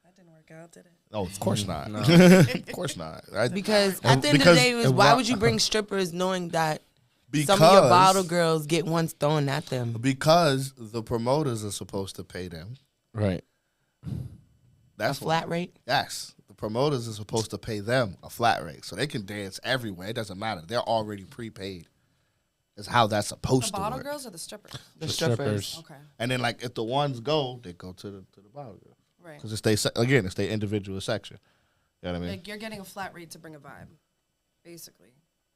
That didn't work out, did it? Oh, of course not. No. Of course not. Because at the end of the day, why would you bring strippers knowing that some of your bottle girls get ones thrown at them? Because the promoters are supposed to pay them. Right. That's A flat rate? Yes. The promoters are supposed to pay them a flat rate. So they can dance everywhere. It doesn't matter. They're already prepaid. Is how that's The supposed to bottle work. girls or the strippers? The strippers. Okay, And then, like, if the ones go, they go to the bottle girl. right. Because it's their individual section. You know what I mean? Like you're getting a flat rate to bring a vibe, basically.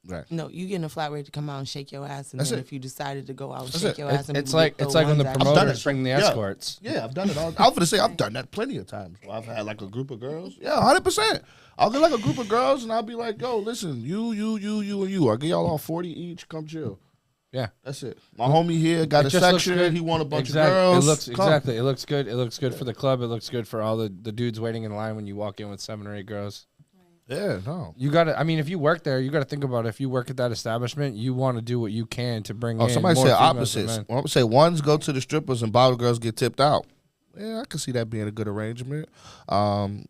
Right. No, you getting a flat rate to come out and shake your ass, and That's then it. if you decided to go out and That's shake it. your ass, and It's people like throw when the ones at you. done it. promoters bring the Yeah. escorts. Yeah, I've done it all. I was gonna say I've done that plenty of times. Where I've had like a group of girls. Yeah, 100%. I'll get like a group of girls and I'll be like, yo, listen, you, and you. I'll get y'all all 40 each. Come chill. Yeah. That's it. My homie here got It a just looks section. good. He want a bunch Exactly. of girls. It looks Come. exactly. It looks good. It looks good for the club. It looks good for all the dudes waiting in line when you walk in with 7 or 8 girls. Yeah, no. You got to. I mean, if you work there, you got to think about it. If you work at that establishment, you want to do what you can to bring Oh, in. somebody more said females than opposites. men. Well, I'm say ones go to the strippers and bottle girls get tipped out. Yeah, I can see that being a good arrangement. I mean,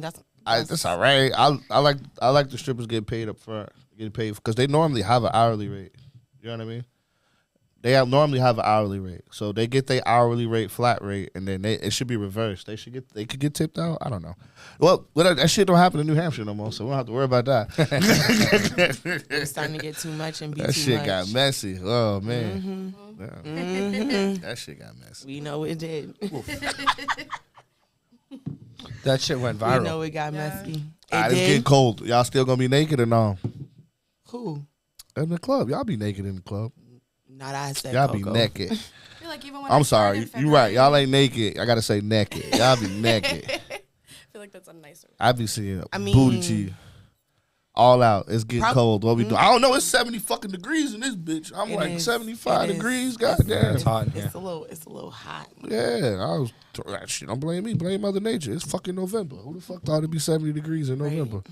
that's all right. I like the strippers getting paid up front, getting paid because they normally have an hourly rate. You know what I mean? Normally have an hourly rate, so they get their hourly rate flat rate, and then it should be reversed. They could get tipped out. I don't know. Well, that shit don't happen in New Hampshire no more, so we don't have to worry about that. it's starting to get too much and be That too shit much. got messy. Oh man, yeah. That shit got messy. We know it did. That shit went We viral. know it got messy. All right, It it's getting did. cold. Y'all still gonna be naked or no? Who? In the club, y'all be naked in the club. Not I said. Y'all Coco. be naked. I feel like even when I'm I sorry. started You right. Y'all February- ain't naked. I gotta say naked. Y'all be naked. I feel like that's a nicer. I be seeing I booty mean- cheek. All out. It's getting Prob- cold. What we do? I don't know. It's 70 fucking degrees in this bitch. I'm It like is. 75 It is. degrees. Yeah, Goddamn. it's hot in here. It's a little hot. Yeah. That shit. Don't blame me. Blame Mother Nature. It's fucking November. Who the fuck thought it'd be 70 degrees in Right. November?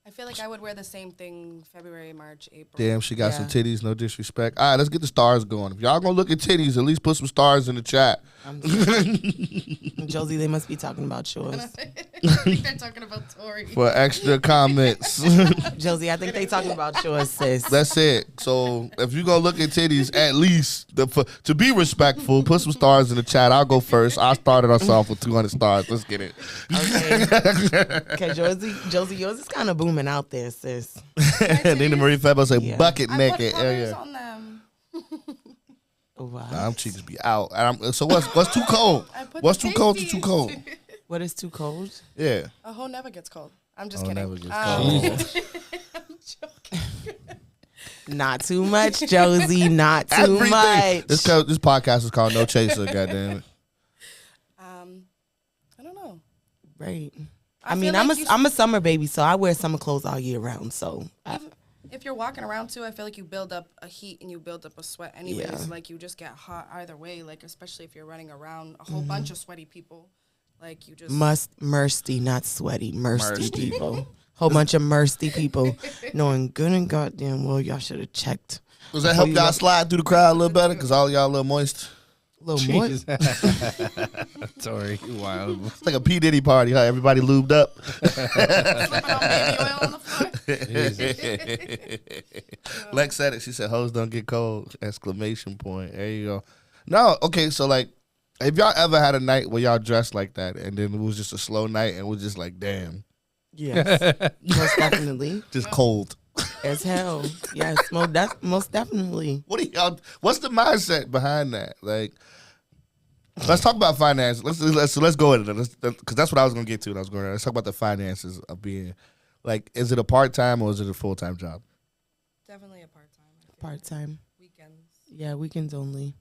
I feel like I would wear the same thing February, March, April. Damn, she got some Yeah. titties. No disrespect. All right, let's get the stars going. If y'all gonna look at titties, at least put some stars in the chat. Josie, they must be talking about yours. I think they're talking about Tori. For extra comments. Josie, I think they talking about yours, sis. That's it. So if you gonna look at titties, at least to be respectful, put some stars in the chat. I'll go first. I started us off with 200 stars. Let's get it. Okay, Josie, yours is kind of booming out there, sis. Nina Marie Febo say Yeah. bucket I naked. put Hell colors yeah. on them. Wow. Nah, them cheeks be out. So what's too cold? I put What's the too cold to pasties. too cold? What is too cold? Yeah. A hoe never gets cold. I'm just Oh, kidding. never gets cold. Jesus. Not too much, Josie. Not too Everything. much. This podcast is called No Chaser. Goddamn it. I don't know. Right. I I mean, feel I'm like a you- I'm a summer baby, so I wear summer clothes all year round. So If you're walking around too, I feel like you build up a heat and you build up a sweat anyways. Yeah. Like you just get hot either way. Like especially if you're running around a whole bunch of sweaty people. Like you just mercy, not sweaty, mercy Mercy. people. Whole bunch of mercy people, knowing good and goddamn well y'all should have checked. Does that help you y'all look- slide through the crowd a little better? Because all y'all a little moist. A little moist. Sorry, you wild. It's like a P. Diddy party, huh? Everybody lubed up. slipping on baby oil on the floor. Lex said it. She said, "Hoes don't get cold!" Exclamation point. There you go. No, okay. So like, have y'all ever had a night where y'all dressed like that, and then it was just a slow night, and it was just like, damn, Yes, most definitely. just cold. As hell. Yes, most definitely. What do y'all? What's the mindset behind that? Like, let's talk about finance. Let's go into it because that's what I was gonna get to. When I was going. Let's talk about the finances of being. Like, is it a part time or is it a full time job? Definitely a part time. Part time. Weekends Yeah, weekends only.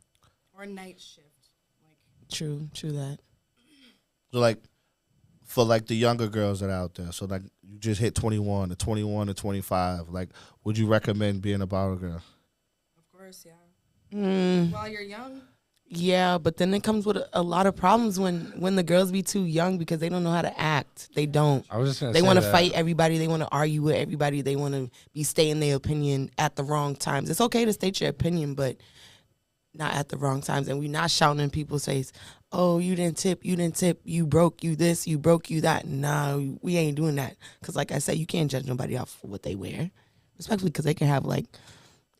or night shift. Like True that. So like, for like the younger girls that are out there, so like you just hit 21 to 25, like would you recommend being a bottle girl? of course, yeah. Mm, While you're young, Yeah, but then it comes with a lot of problems when the girls be too young because they don't know how to act. They don't. I was just gonna They say want to that. fight everybody. They want to argue with everybody. They want to be stating their opinion at the wrong times. It's okay to state your opinion, but not at the wrong times. And we not shouting in people's face, oh, you didn't tip, you broke, you this, you broke, you that. Nah, we ain't doing that. Because like I said, you can't judge nobody off for what they wear. Especially because they can have like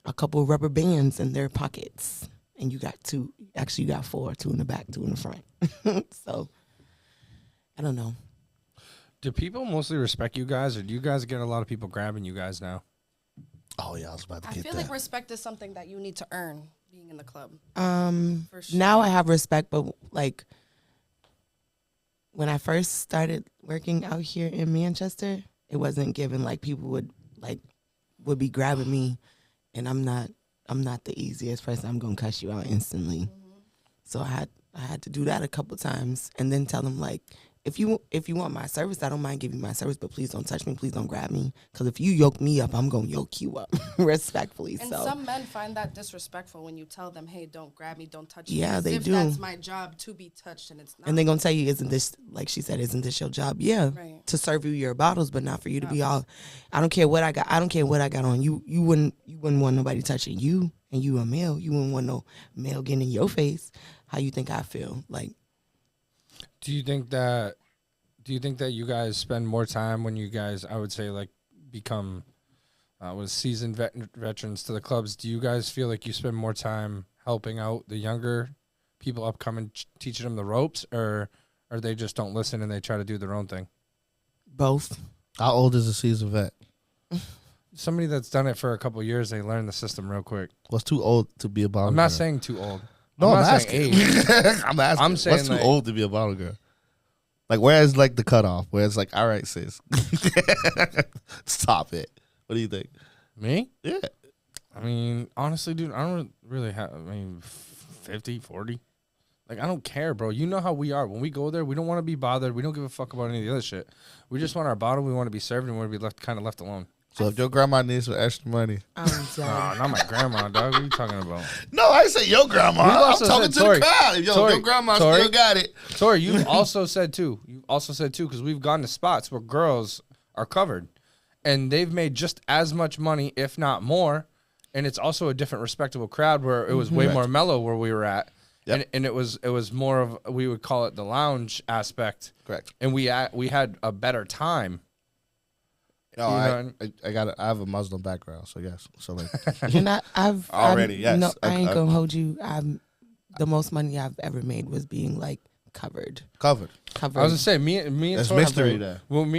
a couple of rubber bands in their pockets. And you got two. Actually, you got four. Two in the back, two in the front. So, I don't know. Do people mostly respect you guys, or do you guys get a lot of people grabbing you guys now? Oh yeah, I was about to I get feel that. like respect is something that you need to earn being in the club. For sure. Now I have respect, but like when I first started working out here in Manchester, it wasn't given. Like people would be grabbing me, and I'm not the easiest person. I'm gonna cuss you out instantly. So I had to do that a couple times, and then tell them like, if you want my service, I don't mind giving you my service, but please don't touch me, please don't grab me, because if you yoke me up, I'm gonna yoke you up respectfully. And so some men find that disrespectful when you tell them, "Hey, don't grab me, don't touch me." Yeah, as they if do. That's my job to be touched, and it's not. and they're gonna tell you, isn't this, like she said, isn't this your job? Yeah, Right. to serve you your bottles, but not for you to be all. I don't care what I got. I don't care what I got on. You wouldn't want nobody touching you, and you a male. You wouldn't want no male getting in your face. How you think I feel? Like, Do you think that you guys spend more time when you guys, I would say, like, become was seasoned veterans to the clubs? Do you guys feel like you spend more time helping out the younger people upcoming, teaching them the ropes, or they just don't listen and they try to do their own thing? both. How old is a seasoned vet? Somebody that's done it for a couple of years, they learn the system real quick. What's too old to be a bottle I'm girl? not saying too old. No, I'm I'm not saying asking. age. I'm asking. I'm saying, what's too like- old to be a bottle girl? Like, where's like the cutoff? Where it's like, all right, sis, stop it. What do you think? Me? Yeah. I mean, honestly, dude, I don't really have, 50, 40. Like, I don't care, bro. You know how we are. When we go there, we don't want to be bothered. We don't give a fuck about any of the other shit. We just want our bottle. We want to be served, and we want to be left alone. So if your grandma needs some extra money, I'm Nah, done. not my grandma, dog. What are you talking about? no, I say your grandma. We've I'm also talking said, to Tori, the crowd. Yo, Tori, your grandma Tori. still got it. Tori, you've also said too, because we've gone to spots where girls are covered, and they've made just as much money, if not more, and it's also a different respectable crowd where it was way more mellow where we were at. Yep. And it was more of, we would call it the lounge aspect, Correct. and we had a better time. No, You know, I have a Muslim background, so yes. So like, And I've Already, yes. No, I ain't gonna hold you. The most money I've ever made was being like covered. covered. I was gonna say me and There's Tori, mystery there. when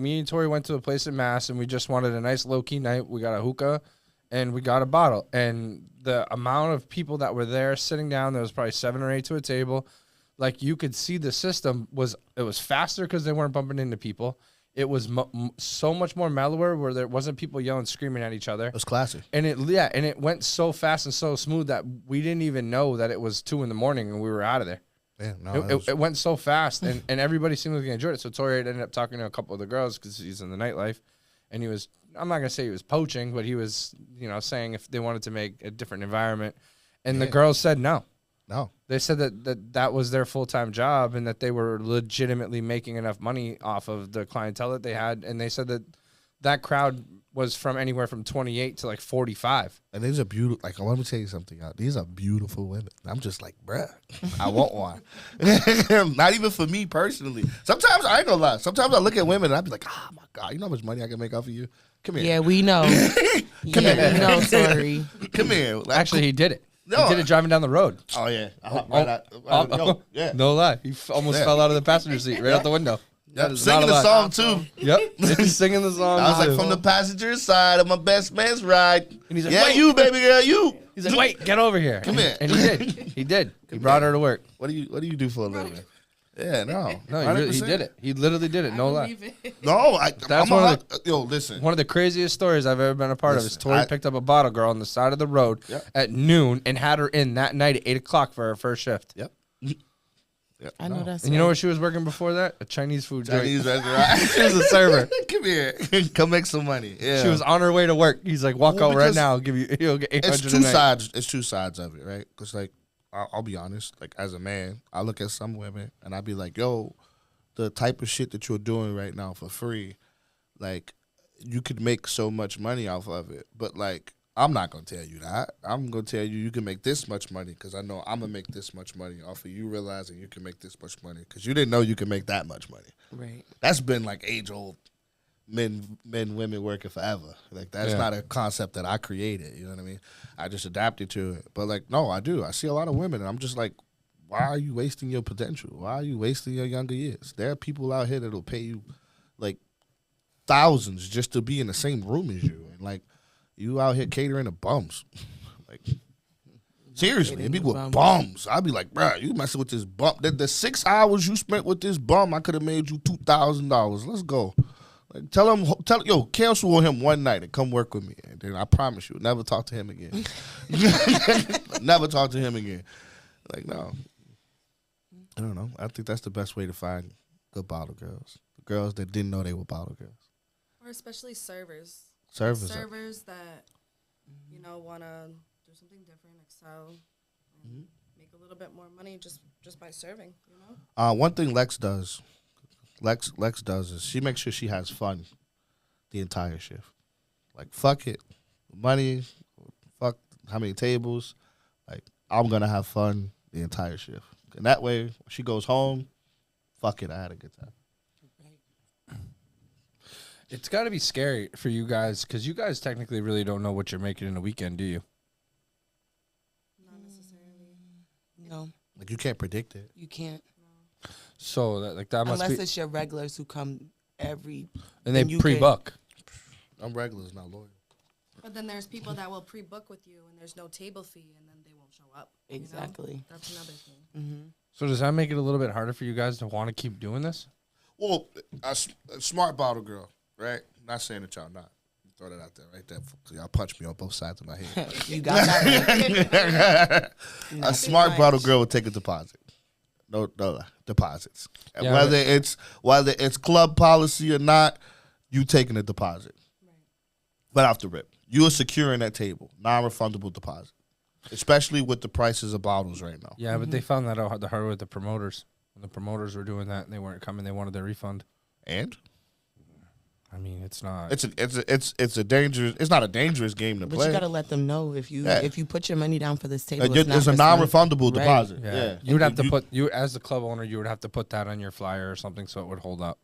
me and Tori went to a place in Mass and we just wanted a nice low key night. We got a hookah and we got a bottle. And the amount of people that were there sitting down, there was probably 7 or 8 to a table. Like, you could see the system was faster because they weren't bumping into people. It was so much more mellower where there wasn't people yelling, screaming at each other. It was classy. And it went so fast and so smooth that we didn't even know that it was 2 a.m. and we were out of there. Yeah, no, It went so fast, and everybody seemed like they enjoyed it. So Tori ended up talking to a couple of the girls because he's in the nightlife, and he was, I'm not going to say he was poaching, but he was, saying if they wanted to make a different environment. And the girls said no. no. They said that was their full-time job and that they were legitimately making enough money off of the clientele that they had. And they said that crowd was from anywhere from 28 to like 45. And these are beautiful. Like, let me tell you something. These are beautiful women. I'm just like, bruh, I want one. Not even for me personally. Sometimes I ain't gonna lie. Sometimes I look at women and I be like, oh my god, you know how much money I can make off of you? Come here. Yeah, we know. We know, Tori. Come here. Like, Actually, he did it. No. He did it driving down the road. oh yeah. Yo, yeah. No lie. He almost Yeah. fell out of the passenger seat right out the window. That Yep, is singing not a the lie. song too. Yep. He's singing the song. I was like, too. from the passenger side of my best man's ride. And he's like, yeah, wait. you baby girl, you. He's like, wait, get over here. Come here. And he did. He did. He brought her to work. What do you do for a living? Yeah, no. No, he 100%. did it. He literally did it. No lie. Believe it. No, That's I'm one of yo, listen. One of the craziest stories I've ever been a part of is Listen, Tori I- picked up a bottle girl on the side of the road Yep. at noon and had her in that night at 8 o'clock for her first shift. Yep. Yep. I know that's And you know right. where she was working before that? A Chinese food Chinese joint. restaurant. She was a server. Come here. Come make some money. Yeah. She was on her way to work. He's like, walk Well, out right because now. He'll get 800 it's two a night. sides. It's two sides of it, right? Because like I'll be honest. Like as a man, I look at some women and I be like, yo, the type of shit that you're doing right now for free, like you could make so much money off of it. But like, I'm not gonna tell you that. I'm gonna tell you you can make this much money because I know I'm gonna make this much money off of you realizing you can make this much money because you didn't know you can make that much money. Right. That's been like age old. Women working forever. Like that's not a concept that I created. You know what I mean? I just adapted to it. But like, no, I do. I see a lot of women, and I'm just like, why are you wasting your potential? Why are you wasting your younger years? There are people out here that'll pay you like thousands just to be in the same room as you, and like you out here catering to bums. Like seriously, it'd be with bums. I'd be like, bruh, you messing with this bum. The 6 hours you spent with this bum, I could have made you $2,000. Let's go. Like, cancel on him one night and come work with me. And then I promise you, never talk to him again. Never talk to him again. Like, no. I don't know. I think that's the best way to find good bottle girls. Girls that didn't know they were bottle girls. Or especially servers. Servers that, want to do something different, excel, and make a little bit more money just by serving, One thing Lex does is she makes sure she has fun the entire shift. Like, fuck it. Money, fuck how many tables. Like, I'm going to have fun the entire shift. And that way, when she goes home, fuck it, I had a good time. It's got to be scary for you guys because you guys technically really don't know what you're making in a weekend, do you? Not necessarily. No, Like, you can't predict it. you can't. So that must Unless be, it's your regulars who come every. and they you pre-book. I'm regulars, not loyal. But then there's people that will pre-book with you, and there's no table fee, and then they won't show up. Exactly. That's another thing. Mm-hmm. So does that make it a little bit harder for you guys to want to keep doing this? Well, a smart bottle girl, right? Not saying that y'all not. Throw that out there right there. Y'all punch me on both sides of my head. You got that. A smart bottle girl would take a deposit. No deposits. And Yeah, whether it's club policy or not, you taking a deposit. Right. But off the rip, you are securing that table, non-refundable deposit, especially with the prices of bottles right now. Yeah, but they found that out the hard way with the promoters. When the promoters were doing that and they weren't coming, they wanted their refund. And I mean, it's not. it's a dangerous. It's not a dangerous game to But play. you got to let them know if you put your money down for this table. It's a non-refundable deposit. Yeah. Yeah, You would have to put as the club owner, you would have to put that on your flyer or something so it would hold up.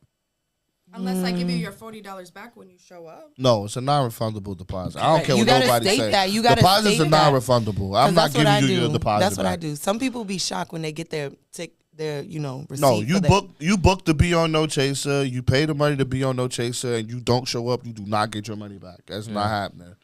Unless I give you your $40 back when you show up. No, it's a non-refundable deposit. I don't care You what gotta nobody state says. that. You gotta Deposits state are that. non-refundable. I'm not giving you your deposit. That's what back. I do. Some people be shocked when they get their receipt. No, for their- you book to be on No Chaser. You pay the money to be on No Chaser, and you don't show up. You do not get your money back. That's not happening.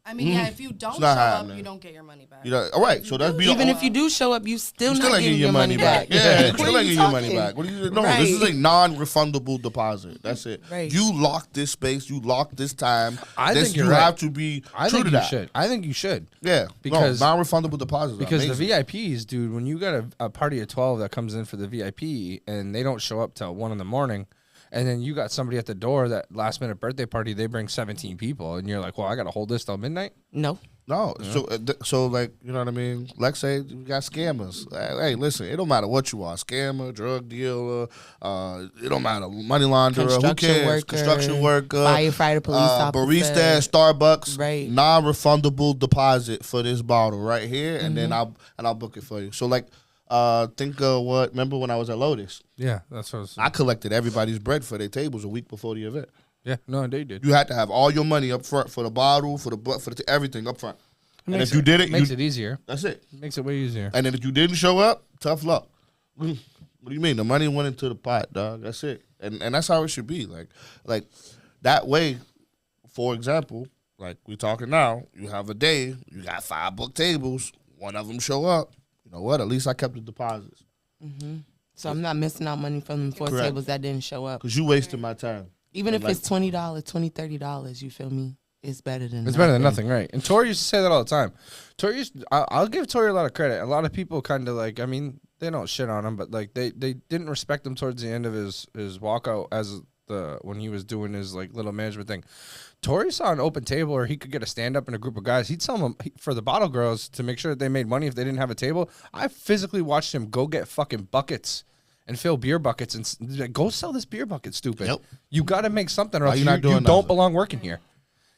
I mean, if you don't show not up, happening. you don't get your money back. You know, all right, so that's be Even if you do show up, you still you not still ain't getting getting your money back. Yeah, you What still are ain't you getting your money talking? back. What do you? No, Right. this is a non-refundable deposit. That's it. Right. You lock this space. You lock this time. I think you're you right. have to be I true think to you that. should. I think you should. Yeah, Because- non-refundable deposits. Because are the amazing. VIPs, dude, when you got a party of 12 that comes in for the VIP and they don't show up till 1 a.m, and then you got somebody at the door that last minute birthday party, they bring 17 people, and you're like, well, I got to hold this till midnight? No. No, so like, you know what I mean? Let's say we got scammers. Hey, listen, it don't matter what you are, scammer, drug dealer, it don't matter, money launderer, who Construction cares? worker, Construction worker, firefighter, police officer. barista at Starbucks, Right. non-refundable deposit for this bottle right here, and then I'll book it for you. So like, think of what? Remember when I was at Lotus? Yeah, that's what I was I collected everybody's bread for their tables a week before the event. Yeah, no, they did. You had to have all your money up front for the bottle, for everything up front. And if you did it, makes it easier. that's it. Makes it way easier. And then if you didn't show up, tough luck. What do you mean? The money went into the pot, dog. That's it. And that's how it should be. Like that way, for example, like we talking now, you have a day, you got 5 booked tables, one of them show up. You know what? At least I kept the deposits. So I'm not missing out money from them 4 Correct. tables that didn't show up. Because you wasted my time. Even if like- it's $20, $20, $30, you feel me? It's better than It's better than nothing, right? And Tori used to say that all the time. I'll give Tori a lot of credit. A lot of people kind of like, I mean, they don't shit on him, but like they didn't respect him towards the end of his walkout as when he was doing his like little management thing. Tori saw an open table, or he could get a stand up in a group of guys. He'd tell them for the bottle girls to make sure that they made money if they didn't have a table. I physically watched him go get fucking buckets and fill beer buckets and like, go sell this beer bucket. Stupid. Yep. You got to make something, or Why else you you, not doing you nothing? don't belong working here.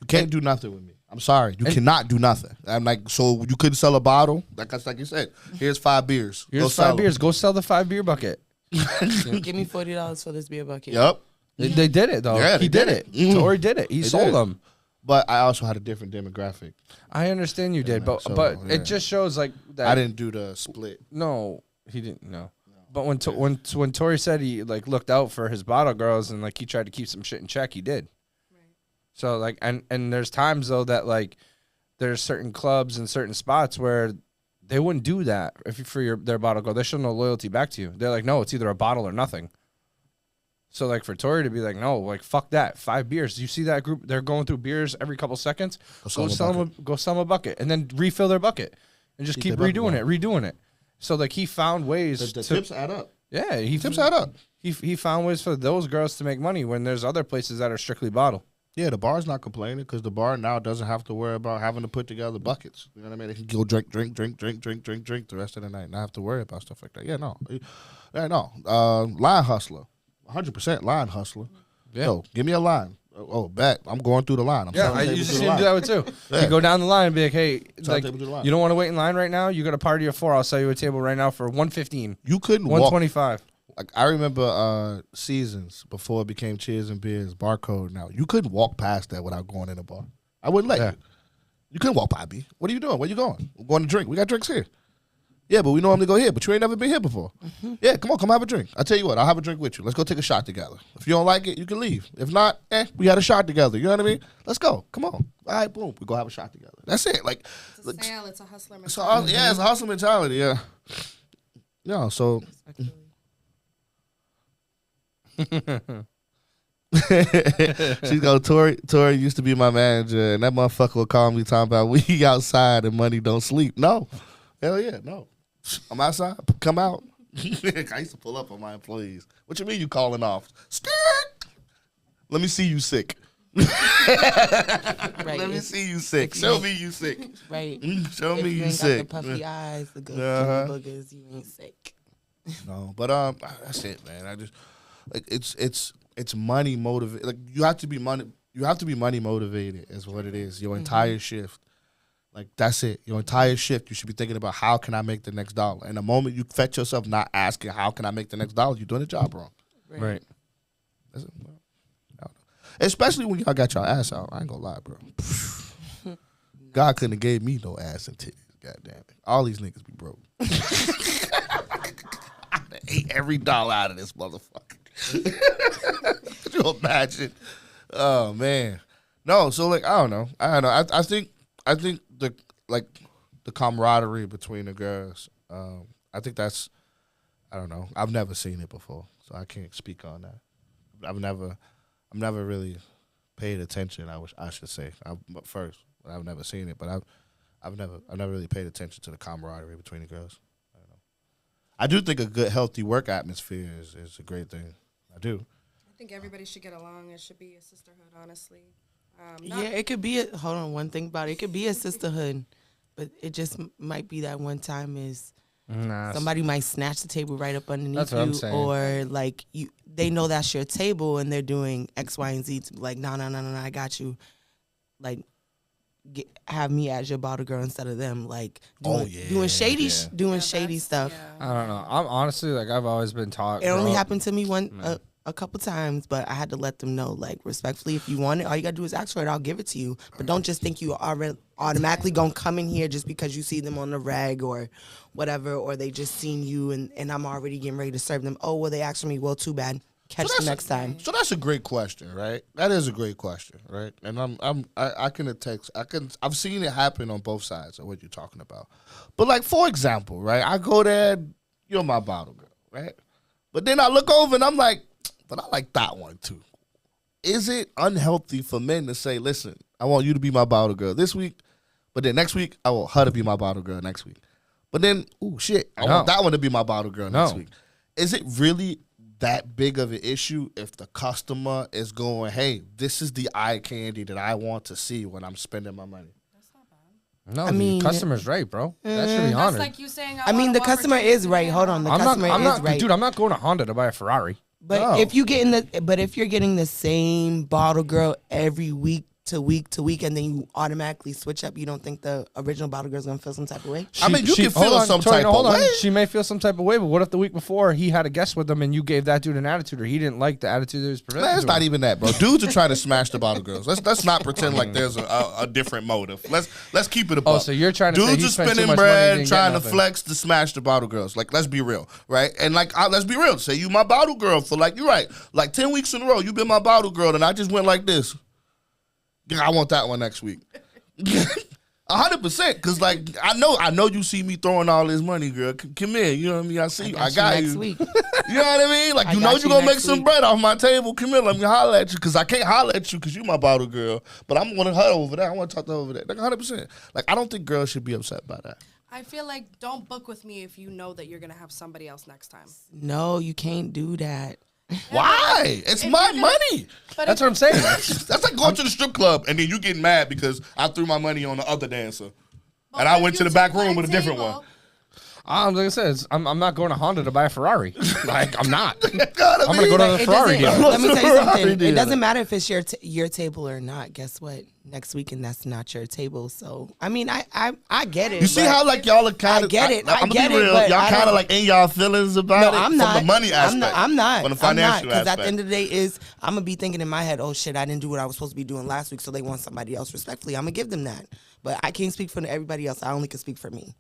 You can't do nothing with me. I'm sorry. You cannot do nothing. I'm like, so you couldn't sell a bottle? Like you said, here's 5 beers. Go Here's sell 5 beers. Go sell the 5 beer bucket. Give me $40 for this beer bucket. Yep. They did it though. Yeah, he they did did it. it. Mhm. Tori did it. He They sold did. them. But I also had a different demographic. I understand you did, but so, but yeah. it just shows like that. I didn't do the split. No, he didn't. No. But when Tori said he like looked out for his bottle girls and like he tried to keep some shit in check, he did. Right. So like and there's times though that like there's certain clubs and certain spots where they wouldn't do that if you, for their bottle girl. They show no loyalty back to you. They're like, no, it's either a bottle or nothing. So like for Tori to be like, no, like fuck that, 5 beers. You see that group? They're going through beers every couple seconds. Go sell them a bucket and then refill their bucket and just keep their bucket redoing it. So like he found ways The to tips add up. yeah, he Tips add up. He found ways for those girls to make money when there's other places that are strictly bottle. Yeah, the bar's not complaining because the bar now doesn't have to worry about having to put together buckets. You know what I mean? They can go drink the rest of the night, not have to worry about stuff like that. Yeah, no. Line hustler. 100% line hustler. Yeah. Yo, give me a line. Oh, bet. I'm going through the line. I'm Yeah, selling I tables used to through see the him do line. that with too. Yeah. You go down the line and be like, hey, Sell like, table to the line. you don't want to wait in line right now? You got a party of 4. I'll sell you a table right now for $115, You couldn't walk. $125. Like I remember Seasons before it became Cheers and Beers, Barcode now. You couldn't walk past that without going in a bar. I wouldn't let Yeah. you. You couldn't walk by me. What are you doing? Where you going? We're going to drink. We got drinks here. Yeah, but we normally go here, but you ain't never been here before. Yeah, come have a drink. I'll tell you what, I'll have a drink with you. Let's go take a shot together. If you don't like it, you can leave. If not, we had a shot together. You know what I mean? Let's go. Come on. All right, boom. We go have a shot together. That's it. Like, It's a sale. It's a hustler so, mentality. yeah, it's a hustle mentality, yeah. Yeah, so she's go, Tori used to be my manager, and that motherfucker would call me talking about we outside and money don't sleep. No. Hell yeah, no. I'm outside. Come out. I used to pull up on my employees. What you mean you calling off? Skirt. Let me see you sick. Right. Let me see you sick. Show me you sick. Right. Show If me you you ain't sick. got the puffy eyes, the good Uh-huh. boogers, you ain't sick. No, but that's it, man. I just like it's money motivated. Like you have to be money motivated is what it is. Your entire shift. Like that's it. Your entire shift, you should be thinking about how can I make the next dollar. And the moment you fetch yourself not asking how can I make the next dollar, you're doing the job wrong. Right. That's it. Well, I don't know. Especially when y'all got your ass out. I ain't gonna lie, bro. God couldn't have gave me no ass and titties. God damn it. All these niggas be broke. I ate every dollar out of this motherfucker. Could you imagine? Oh man. No, so like I don't know. I think the camaraderie between the girls. I think that's I don't know. I've never seen it before, so I can't speak on that. I've never really paid attention. I should say. I've never seen it, but I've never really paid attention to the camaraderie between the girls. I don't know. I do think a good, healthy work atmosphere is a great thing. I do. I think everybody should get along. It should be a sisterhood, honestly. Yeah, it could be hold on, one thing about it. It could be a sisterhood, but it just might be that one time is Nah, somebody might snatch the table right up underneath That's what I'm you, saying. or like they know that's your table and they're doing X, Y, and Z to be like, no, I got you. Like, have me as your bottle girl instead of them. Like doing shady, shady stuff. I don't know. I'm honestly like I've always been taught. It only growing up- happened to me a couple times, but I had to let them know, like, respectfully, if you want it, all you gotta do is ask for it. I'll give it to you. But don't just think you are automatically gonna come in here just because you see them on the rag or whatever, or they just seen you and I'm already getting ready to serve them. Oh, well, they asked for me. Well, too bad. Catch you next time. So that's a great question, right? That is a great question, right? And I can attest. I've seen it happen on both sides of what you're talking about. But like for example, right? I go there, you're my bottle girl, right? But then I look over and I'm like, but I like that one too. Is it unhealthy for men to say, listen, I want you to be my bottle girl this week, but then next week I want her to be my bottle girl next week. But then, ooh shit, I want that one to be my bottle girl next week. Is it really that big of an issue if the customer is going, hey, this is the eye candy that I want to see when I'm spending my money. No, I the mean- customer's right, bro. That should be That's honored. like you saying. I mean, the customer is right. Hold on, the customer I'm is not, right. dude. I'm not going to Honda to buy a Ferrari. But No. if you're getting the same bottle girl every week to week, and then you automatically switch up, you don't think the original bottle girl's gonna feel some type of way? I mean, you can feel hold on, some Tori, type of hold on. way. She may feel some type of way, but what if the week before he had a guest with him and you gave that dude an attitude, or he didn't like the attitude that was presented? Man, it's to not him? even that, bro. Dudes are trying to smash the bottle girls. Let's not pretend like there's a different motive. Let's keep it a buck. Oh, so you're trying to say dudes he are spent too spending much money and bread, didn't get trying to nothing. flex to smash the bottle girls. Like, let's be real, right? And like, let's be real. Say you my bottle girl for like, you're right, like 10 weeks in a row. You've been my bottle girl, and I just went like this. Yeah, I want that one next week. 100%, because like I know you see me throwing all this money, girl. Come here, you know what I mean? I see you. I got next you. week. You know what I mean? Like I you know got you you gonna make next some week. bread off my table. Come here, let me holler at you, because I can't holler at you because you my bottle girl. But I'm gonna her over there. I want to talk to her over there. Like 100%. Like I don't think girls should be upset by that. I feel like don't book with me if you know that you're gonna have somebody else next time. No, you can't do that. Why? It's if my you're gonna- money. But That's if, what I'm saying. That's like going to the strip club and then you getting mad because I threw my money on the other dancer. but And I if went to you the back took my room with a different table- one. Like I said, I'm not going to Honda to buy a Ferrari. Like I'm not. God, I'm gonna go to But the it Ferrari doesn't- dealer. Let me tell you Ferrari something. dealer. It doesn't matter if it's your table or not. Guess what? Next weekend, that's not your table. So I mean, I get it. You see but- how like y'all are kind of. I get it. I'm I get be it, real. but Y'all I kind of don't- like in y'all feelings about No, it I'm from not. the money aspect. I'm not. From the financial because aspect. at the end of the day, I'm gonna be thinking in my head, oh shit, I didn't do what I was supposed to be doing last week, so they want somebody else. Respectfully, I'm gonna give them that. But I can't speak for everybody else. I only can speak for me.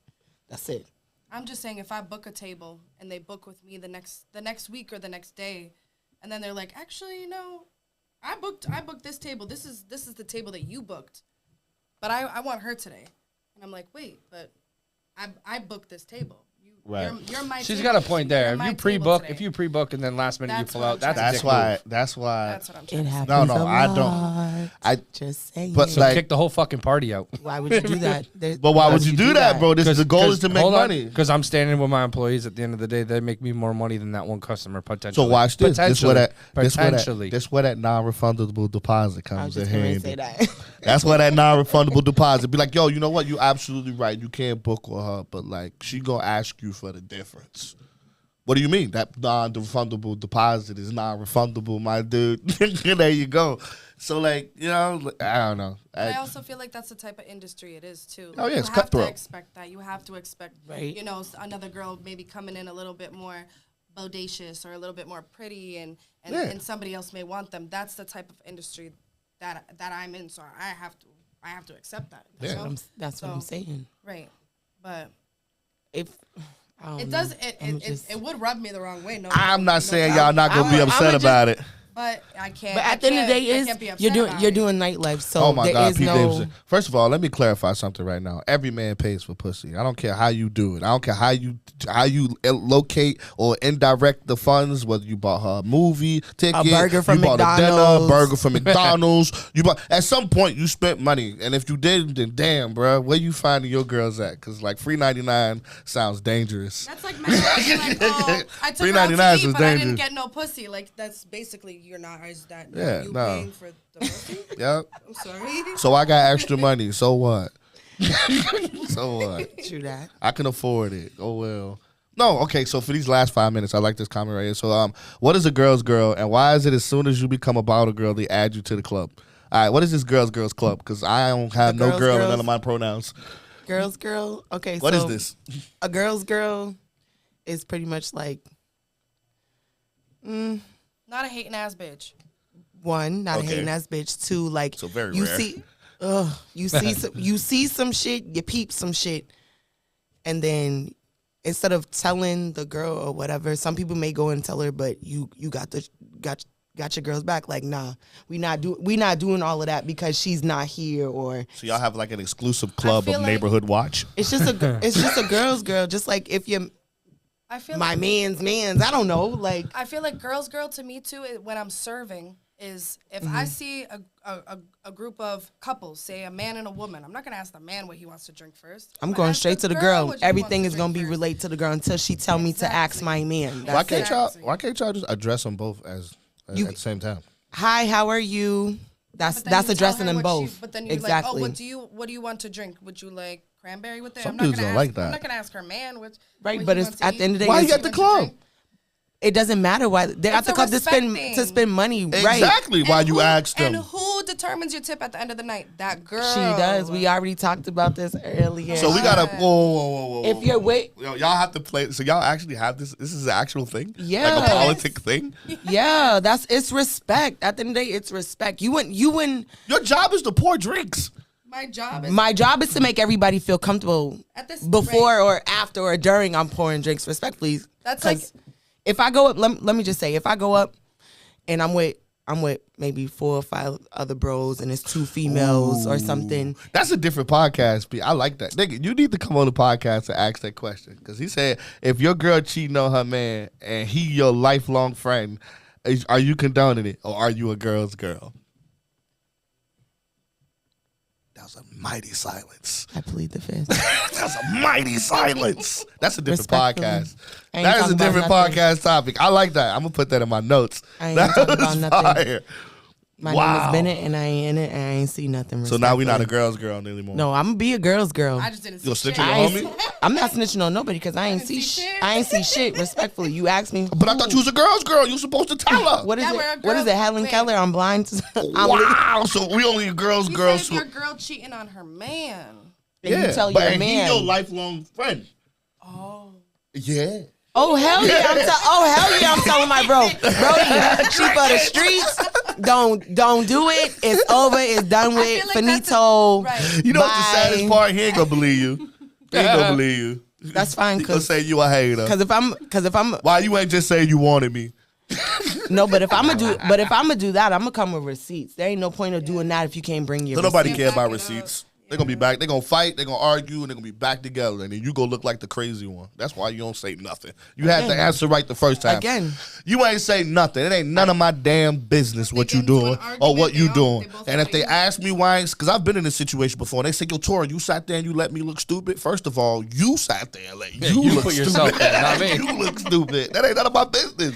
That's it. I'm just saying, if I book a table and they book with me the next week or the next day, and then they're like, actually, you know, I booked this table. This is the table that you booked, but I want her today, and I'm like, wait, but I booked this table. Right. You're my. She's table. got a point You're there. If my you table pre-book, today. if you pre-book and then last minute you That's pull what out, I'm that's a trying That's dick why. move. That's why. That's what I'm It trying to say. happens. no, a I don't. lot. I. Just saying. But So like. kick the whole fucking party out. Why would you do that? But why would you do that, bro? This the goal is to make money. Because I'm standing with my employees. At the end of the day, they make me more money than that one customer potentially. So watch this. This where that. Potentially. This where that non-refundable deposit I was comes in just going to handy. say that. That's why that non-refundable deposit be like, yo, you know what? You absolutely right. You can't book with her, but like she gonna ask you for the difference. What do you mean? That non-refundable deposit is non-refundable, my dude. There you go. So like, you know, I don't know. I also feel like that's the type of industry it is too. Oh, yeah, you it's have cutthroat. to expect that. You have to expect, Right. you know, another girl maybe coming in a little bit more bodacious or a little bit more pretty, and Yeah. and somebody else may want them. That's the type of industry that I'm in. So I have to accept that. you Yeah. know? That's what I'm saying. Right, but If I don't it know. does. I'm just- It would rub me the wrong way. No, I'm not no saying doubt. y'all not gonna be I'm- upset I'ma about it. But I can't. But I at the end of the day, can't- I is can't be you're upset doing about you're it. doing nightlife, so Oh my there God, is Pete no. Davidson. First of all, let me clarify something right now. Every man pays for pussy. I don't care how you do it. I don't care how you locate or indirect the funds. Whether you bought her a movie ticket, burger from you bought a dinner, McDonald's. burger from McDonald's. You bought at some point you spent money, and if you didn't, then damn, bro, where you finding your girls at? Because like $3.99 sounds dangerous. That's like, like oh, I took her out $3.99 to is eat, but I didn't dangerous. get no pussy. Like that's basically you're not. Is that Yeah, you no. paying for the pussy? Yep. I'm sorry. So I got extra money. So what? So what? True that. I can afford it. Oh well. No, okay. So for these last 5 minutes, I like this comment right here. So, what is a girl's girl, and why is it as soon as you become a bottle girl, they add you to the club? All right, what is this girls club? Because I don't have The no girls girl in girls? none of my pronouns. Girl. Okay, What so is this? a girl's girl is pretty much like Not a hating ass bitch. one, not Okay. a hating ass bitch. Two, like So very you rare. you see some shit, you peep some shit, and then instead of telling the girl or whatever, some people may go and tell her, but you got your girl's back. Like, nah, we not doing all of that because she's not here, or So y'all have like an exclusive club feel of like- neighborhood watch. it's just a girl's girl. Just like if you're I feel my like man's, I don't know, like I feel like girl to me too. When I'm serving, is if I see a group of couples, say a man and a woman, I'm not gonna ask the man what he wants to drink first. I'm gonna going ask straight to the girl. what she Everything wants is gonna drink be first. related to the girl until she tell me to ask my man. Why That's can't it. y'all? Why can't y'all just address them both at the same time? Hi, how are you? That's But then you tell addressing her them what she- both. but then you're exactly. like, oh, what do you want to drink? Would you like cranberry with it? Some I'm not dudes gonna don't ask, like that. I'm not gonna ask her man what. Right, what but he it's wants to at the end of the eat. day, Why you it's- at the club? it doesn't matter why they're at It's the a club to respect spend thing. to spend money. Right. Exactly. Why And you who- asked them? And who determines your tip at the end of the night? That girl. She does. We already talked about this earlier. So we gotta whoa. If you're Yo, y'all have to play. So y'all actually have this. This is an actual thing. Yeah. like a politic thing. yeah, it's respect. At the end of the day, it's respect. You wouldn't. Your job is to pour drinks. My job is My job is to make everybody feel comfortable at this before right. or after or during I'm pouring drinks respectfully. That's 'Cause like- if I go up, let me just say, if I go up and I'm with maybe 4 or 5 other bros and it's 2 females or something. That's a different podcast, P. I like that. Nigga, you need to come on the podcast and ask that question. Because he said, if your girl cheating on her man and he your lifelong friend, are you condoning it or are you a girl's girl? That was a mighty silence. I plead the fifth. That's a mighty silence. That's a different Respectfully. podcast. I ain't That is a talking about different nothing. podcast topic. I like that. I'm going to put that in my notes. I ain't That talking about was nothing. fire. My name Wow. is Bennett and I ain't in it and I ain't see nothing. So now we not a respectfully. girl's girl anymore. No, I'm gonna be a girl's girl. I just didn't see You gonna snitch shit. on I your ain't homie? see- I'm not snitching on nobody because I ain't see shit. I ain't see shit. Respectfully, you asked me. But I thought you was a girl's girl. You supposed to tell her. What is Yeah, we're a it? What is girl- it? Helen wait. Keller. I'm blind. I'm Wow. So we only a girls, You girls. said if your girl cheating on her man. And you tell but your and he man. your lifelong friend. Oh. Yeah. Oh hell yeah! I'm telling my bro, Brody, she for the streets. Don't do it. It's over. It's done with. feel like that's Finito. Right. You know what the Bye. saddest part? He ain't gonna believe you. He ain't gonna believe you. That's fine. He gonna say you a hater. Because if I'm Why you ain't just saying you wanted me? no, but if I'm gonna do that, I'm gonna come with receipts. There ain't no point of doing that if you can't bring your. So nobody receipts. care about Back it up. receipts. They're gonna be back. They're gonna fight. They're gonna argue, and they're gonna be back together. And then you go look like the crazy one. That's why you don't say nothing. You had the Again. answer right the first time. Again. You ain't say nothing. It ain't none of my damn business what They you get into doing an or argument, what you they doing. both And if they fight. ask me why, because I've been in this situation before, and they say, yo, Tori, you sat there and you let me look stupid. First of all, you sat there and let you you look put stupid. yourself there, not me. You look stupid. That ain't none of my business.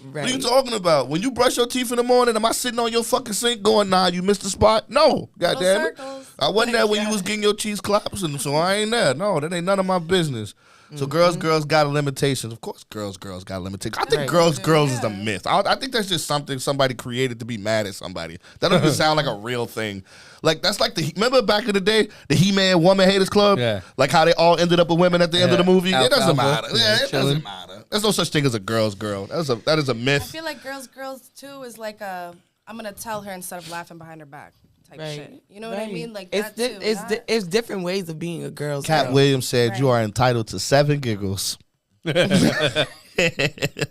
Right. What are you talking about? When you brush your teeth in the morning, am I sitting on your fucking sink going, nah, you missed the spot? No, goddamn it. circles. I wasn't there when you was getting your cheese claps, and so I ain't there. No, that ain't none of my business. So girls got limitations. Of course, girls got limitations. I think Right. girls is a myth. I think that's just something somebody created to be mad at somebody. That doesn't sound like a real thing. Like that's like remember back in the day, the He-Man Woman Haters Club? Yeah. Like how they all ended up with women at the end of the movie? It doesn't Alfalfa. matter. Yeah, it Chilling. doesn't matter. There's no such thing as a girl's girl. That is a I myth. feel like girls too is like a I'm gonna tell her instead of laughing behind her back type Right. shit. You know what I Right. mean? Like it's that too. it's different ways of being a girl's Cat girl. Williams said you Right. are entitled to 7 giggles.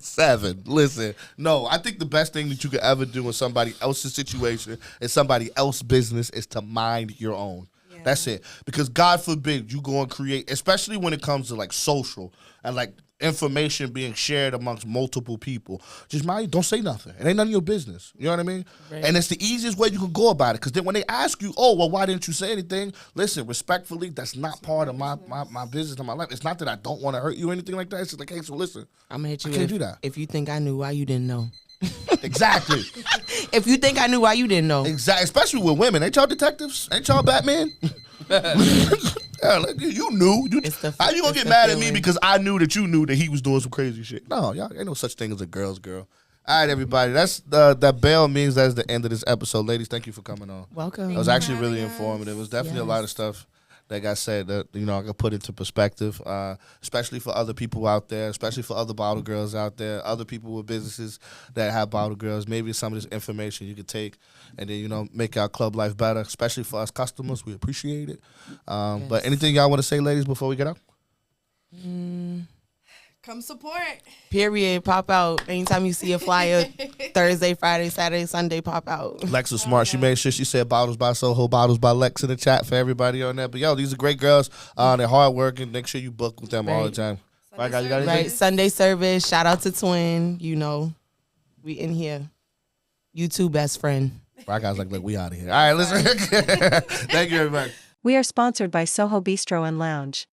7. Listen, no, I think the best thing that you could ever do in somebody else's situation, in somebody else's business, is to mind your own. Yeah. That's it. Because God forbid you go and create, especially when it comes to like social and like information being shared amongst multiple people. Just mind, don't say nothing. It ain't none of your business. You know what I mean? Right. And it's the easiest way you can go about it. Because then when they ask you, oh, well, why didn't you say anything? Listen, respectfully, that's not part of my business and my life. It's not that I don't want to hurt you or anything like that. It's just like, hey, so listen. I'm gonna hit you. I can't if, do that. If you think I knew, why you didn't know? Exactly. If you think I knew, why you didn't know? Exactly. Especially with women. Ain't y'all detectives? Ain't y'all Batman? Yeah, like, you knew. It's the- How you gonna it's get the mad at me feeling. because I knew that you knew that he was doing some crazy shit? No, y'all ain't no such thing as a girl's girl. All right, everybody. That's that bell means that's the end of this episode. Ladies, thank you for coming on. Welcome. It was actually really having us. informative. It was definitely a lot of Yes. stuff that got said that I could put into perspective, especially for other people out there, especially for other bottle girls out there, other people with businesses that have bottle girls. Maybe some of this information you could take and then make our club life better, especially for us customers. We appreciate it. But anything y'all want to say, ladies, before we get out? Come support. Period. Pop out. Anytime you see a flyer, Thursday, Friday, Saturday, Sunday, pop out. Lex was smart. She made sure she said bottles by Soho, bottles by Lex in the chat for everybody on that. But yo, these are great girls. They're hard working. Make sure you book with them all the Right. time. Right, guys, you got anything? Right. Sunday service. Shout out to Twin. We in here. You too, best friend. Rock Guy's like, look, we out of here. All right, listen. Thank you, everybody. We are sponsored by Soho Bistro and Lounge.